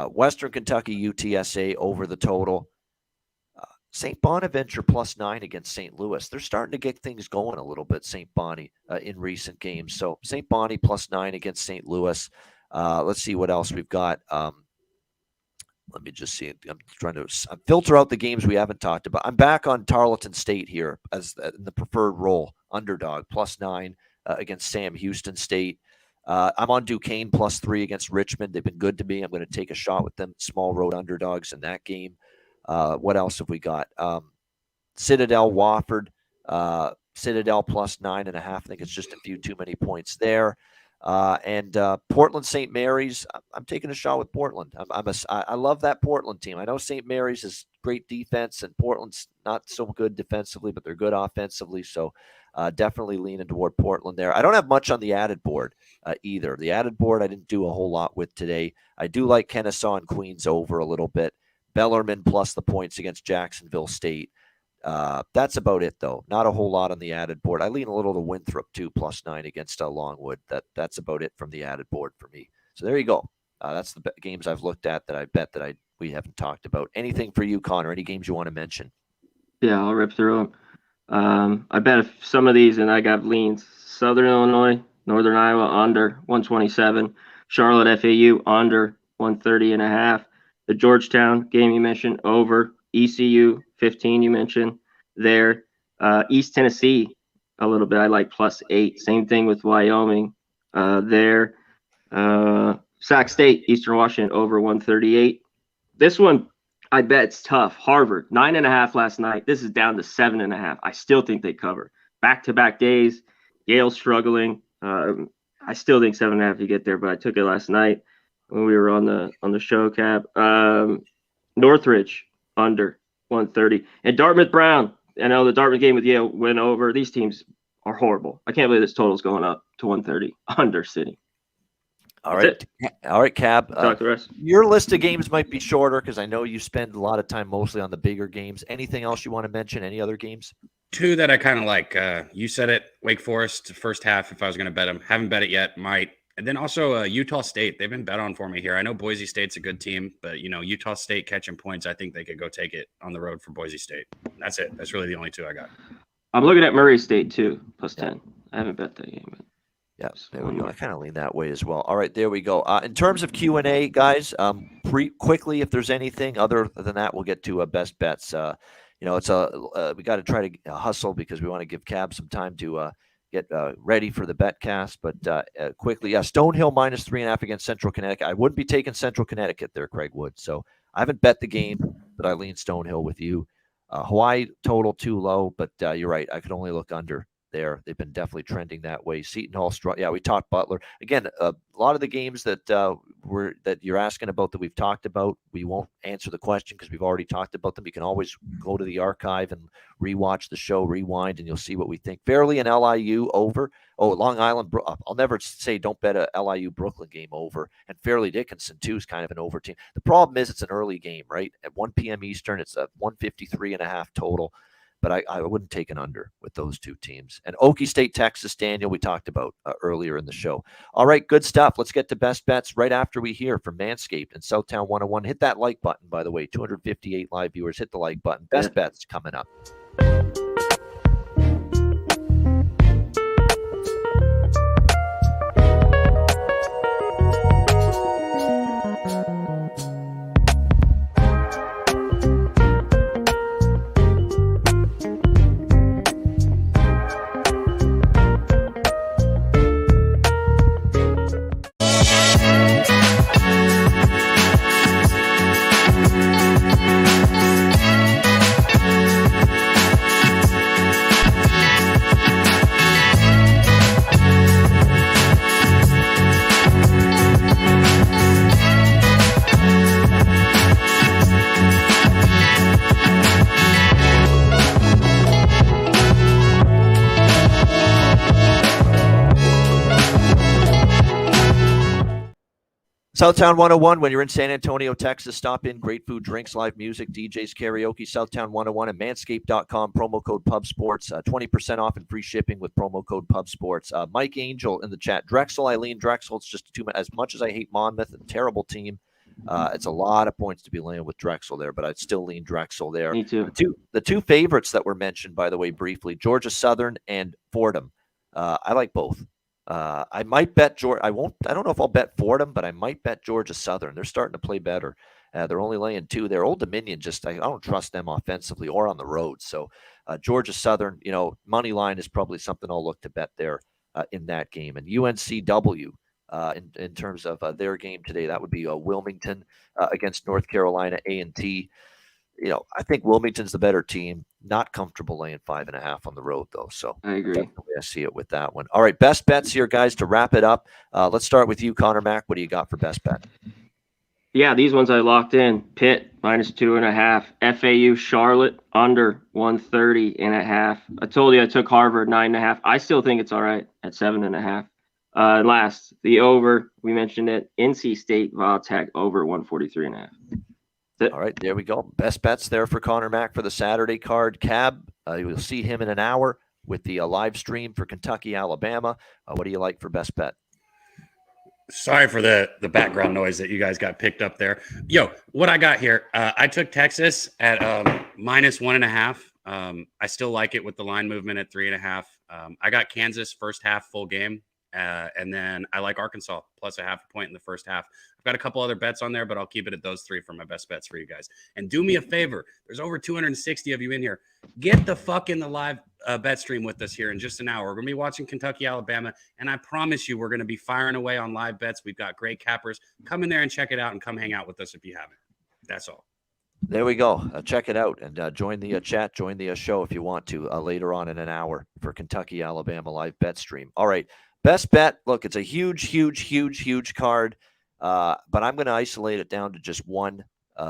Western Kentucky UTSA over the total. St. Bonaventure plus 9 against St. Louis. They're starting to get things going a little bit, St. Bonnie, in recent games. So St. Bonnie plus 9 against St. Louis. Let's see what else we've got. Let me just see. I'm trying to filter out the games we haven't talked about. I'm back on Tarleton State here as in the preferred role, underdog, plus 9 against Sam Houston State. I'm on Duquesne plus 3 against Richmond. They've been good to me. I'm going to take a shot with them. Small road underdogs in that game. What else have we got? Citadel, Wofford. Citadel plus 9.5. I think it's just a few too many points there. And Portland St. Mary's, I'm taking a shot with Portland. I love that Portland team. I know St. Mary's is great defense and Portland's not so good defensively, but they're good offensively. So definitely leaning toward Portland there. I don't have much on the added board either. The added board I didn't do a whole lot with today. I do like Kennesaw and Queens over a little bit. Bellarmine plus the points against Jacksonville State. That's about it, though. Not a whole lot on the added board. I lean a little to Winthrop, too, plus 9 against Longwood. That's about it from the added board for me. So there you go. That's the games I've looked at that I bet that we haven't talked about. Anything for you, Conor? Any games you want to mention? Yeah, I'll rip through them. I bet some of these, and I got leans. Southern Illinois, Northern Iowa, under 127. Charlotte FAU, under 130.5. The Georgetown game you mentioned, over. ECU 15 you mentioned there. East Tennessee a little bit. I like plus 8. Same thing with Wyoming there. Sac State, Eastern Washington over 138. This one I bet it's tough. Harvard 9.5 last night. This is down to 7.5. I still think they cover. Back-to-back days. Yale struggling. I still think 7.5 you get there, but I took it last night when we were on the show, Cap. Northridge under 130. And Dartmouth Brown. I know the Dartmouth game with Yale went over. These teams are horrible. I can't believe this total's going up to 130 under City. All right. All right, Cab. Talk the rest. Your list of games might be shorter because I know you spend a lot of time mostly on the bigger games. Anything else you want to mention? Any other games? 2 that I kind of like. You said it, Wake Forest, first half, if I was going to bet them. Haven't bet it yet, might. And then also Utah State. They've been bet on for me here. I know Boise State's a good team, but, Utah State catching points, I think they could go take it on the road for Boise State. That's it. That's really the only 2 I got. I'm looking at Murray State, too, plus 10. I haven't bet that game. But Yeah, there we go. I kind of lean that way as well. All right, there we go. In terms of Q&A, guys, quickly, if there's anything other than that, we'll get to best bets. It's we got to try to hustle because we want to give Cab some time to get ready for the bet cast. But quickly, Stonehill -3.5 against Central Connecticut. I wouldn't be taking Central Connecticut there, Craig Wood. So I haven't bet the game, but I lean Stonehill with you. Hawaii total too low, but you're right. I could only look under there. They've been definitely trending that way. Seton Hall, we talked Butler. Again, a lot of the games that that you're asking about that we've talked about, we won't answer the question because we've already talked about them. You can always go to the archive and rewatch the show, rewind, and you'll see what we think. Fairly and LIU over. Oh, Long Island. I'll never say don't bet a LIU Brooklyn game over. And Fairleigh Dickinson, too, is kind of an over team. The problem is it's an early game, right? At 1 p.m. Eastern, it's a 153.5 total. But I wouldn't take an under with those two teams. And Okie State, Texas, Daniel, we talked about earlier in the show. All right, good stuff. Let's get to best bets right after we hear from Manscaped and Southtown 101. Hit that like button, by the way. 258 live viewers. Hit the like button. Best bets coming up. Southtown 101, when you're in San Antonio, Texas, stop in. Great food, drinks, live music, DJs, karaoke. Southtown 101 and manscaped.com, promo code PubSports. 20% off and free shipping with promo code PubSports. Mike Angel in the chat. Drexel, Eileen Drexel. It's just as much as I hate Monmouth, a terrible team. It's a lot of points to be laying with Drexel there, but I'd still lean Drexel there. Me too. The two favorites that were mentioned, by the way, briefly, Georgia Southern and Fordham. I like both. I might bet Georgia. I don't know if I'll bet Fordham, but I might bet Georgia Southern. They're starting to play better. They're only laying 2 there. Old Dominion, I don't trust them offensively or on the road. So Georgia Southern, money line is probably something I'll look to bet there in that game. And UNCW in terms of their game today, that would be Wilmington against North Carolina A&T. I think Wilmington's the better team. Not comfortable laying 5.5 on the road, though. So I agree. Definitely I see it with that one. All right, best bets here, guys, to wrap it up. Let's start with you, Conor Mack. What do you got for best bet? Yeah, these ones I locked in. Pitt, -2.5. FAU, Charlotte, under 130.5. I told you I took Harvard, 9.5. I still think it's all right at 7.5. Last, the over, we mentioned it. NC State, Voltech, over 143.5. All right, there we go. Best bets there for Conor Mack for the Saturday card. Cab, you'll see him in an hour with the live stream for Kentucky, Alabama. What do you like for best bet? Sorry for the background noise that you guys got picked up there. Yo, what I got here, I took Texas at -1.5. I still like it with the line movement at 3.5. I got Kansas first half full game. And then I like Arkansas plus 0.5 point in the first half. I've got a couple other bets on there, but I'll keep it at those 3 for my best bets for you guys. And do me a favor. There's over 260 of you in here. Get the fuck in the live bet stream with us here in just an hour. We're going to be watching Kentucky, Alabama. And I promise you, we're going to be firing away on live bets. We've got great cappers. Come in there and check it out and come hang out with us if you haven't. That's all. There we go. Check it out and join the chat, join the show if you want to later on in an hour for Kentucky, Alabama live bet stream. All right. Best bet, look, it's a huge card, but I'm going to isolate it down to just one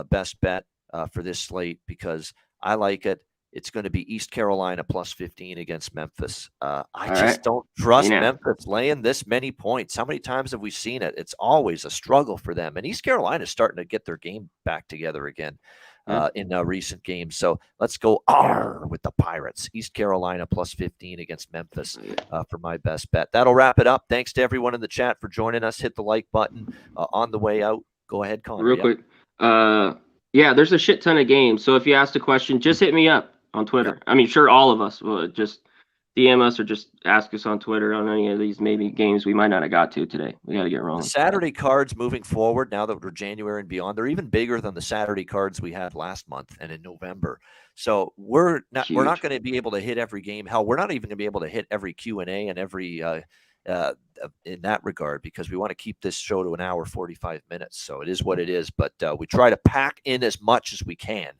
best bet for this slate because I like it. It's going to be East Carolina plus 15 against Memphis. Don't trust Memphis laying this many points. How many times have we seen it? It's always a struggle for them. And East Carolina is starting to get their game back together again in recent games. So let's go with the Pirates. East Carolina plus 15 against Memphis for my best bet. That'll wrap it up. Thanks to everyone in the chat for joining us. Hit the like button on the way out. Go ahead, Conor. Real quick. Yeah, there's a shit ton of games. So if you asked a question, just hit me up on Twitter. I mean, sure, all of us will just DM us or just ask us on Twitter on any of these maybe games we might not have got to today. We got to get rolling. The Saturday cards moving forward, now that we're January and beyond, they're even bigger than the Saturday cards we had last month and in November. So we're not going to be able to hit every game. Hell, we're not even going to be able to hit every Q&A and every in that regard, because we want to keep this show to an hour 45 minutes. So it is what it is, but we try to pack in as much as we can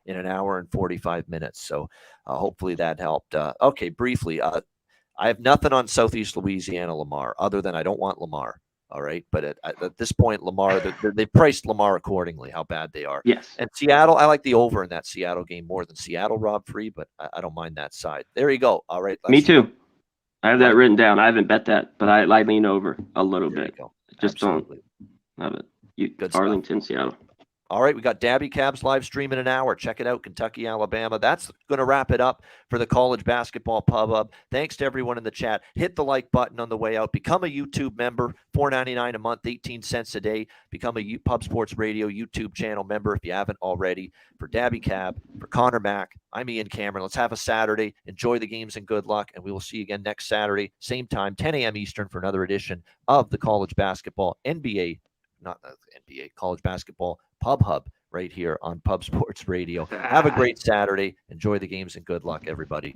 in an hour and 45 minutes. So hopefully that helped. Okay, briefly, I have nothing on Southeast Louisiana Lamar other than I don't want Lamar. All right. But at this point, Lamar, they priced Lamar accordingly, how bad they are. Yes. And Seattle, I like the over in that Seattle game more than Seattle, Rob Free, but I don't mind that side. There you go. All right. Me too. I have that written down. I haven't bet that, but I lean over a little bit. Just Absolutely. don't have it. Good Arlington, Seattle. All right, we got Daby Cabs live stream in an hour. Check it out, Kentucky, Alabama. That's going to wrap it up for the College Basketball Pub Hub. Thanks to everyone in the chat. Hit the like button on the way out. Become a YouTube member, $4.99 a month, 18 cents a day. Become a Pub Sports Radio YouTube channel member if you haven't already. For Daby Cab, for Conor Mack, I'm Ian Cameron. Let's have a Saturday. Enjoy the games and good luck, and we will see you again next Saturday, same time, 10 a.m. Eastern, for another edition of the College Basketball College Basketball Pub Hub right here on Pub Sports Radio. Have a great Saturday. Enjoy the games and good luck, everybody.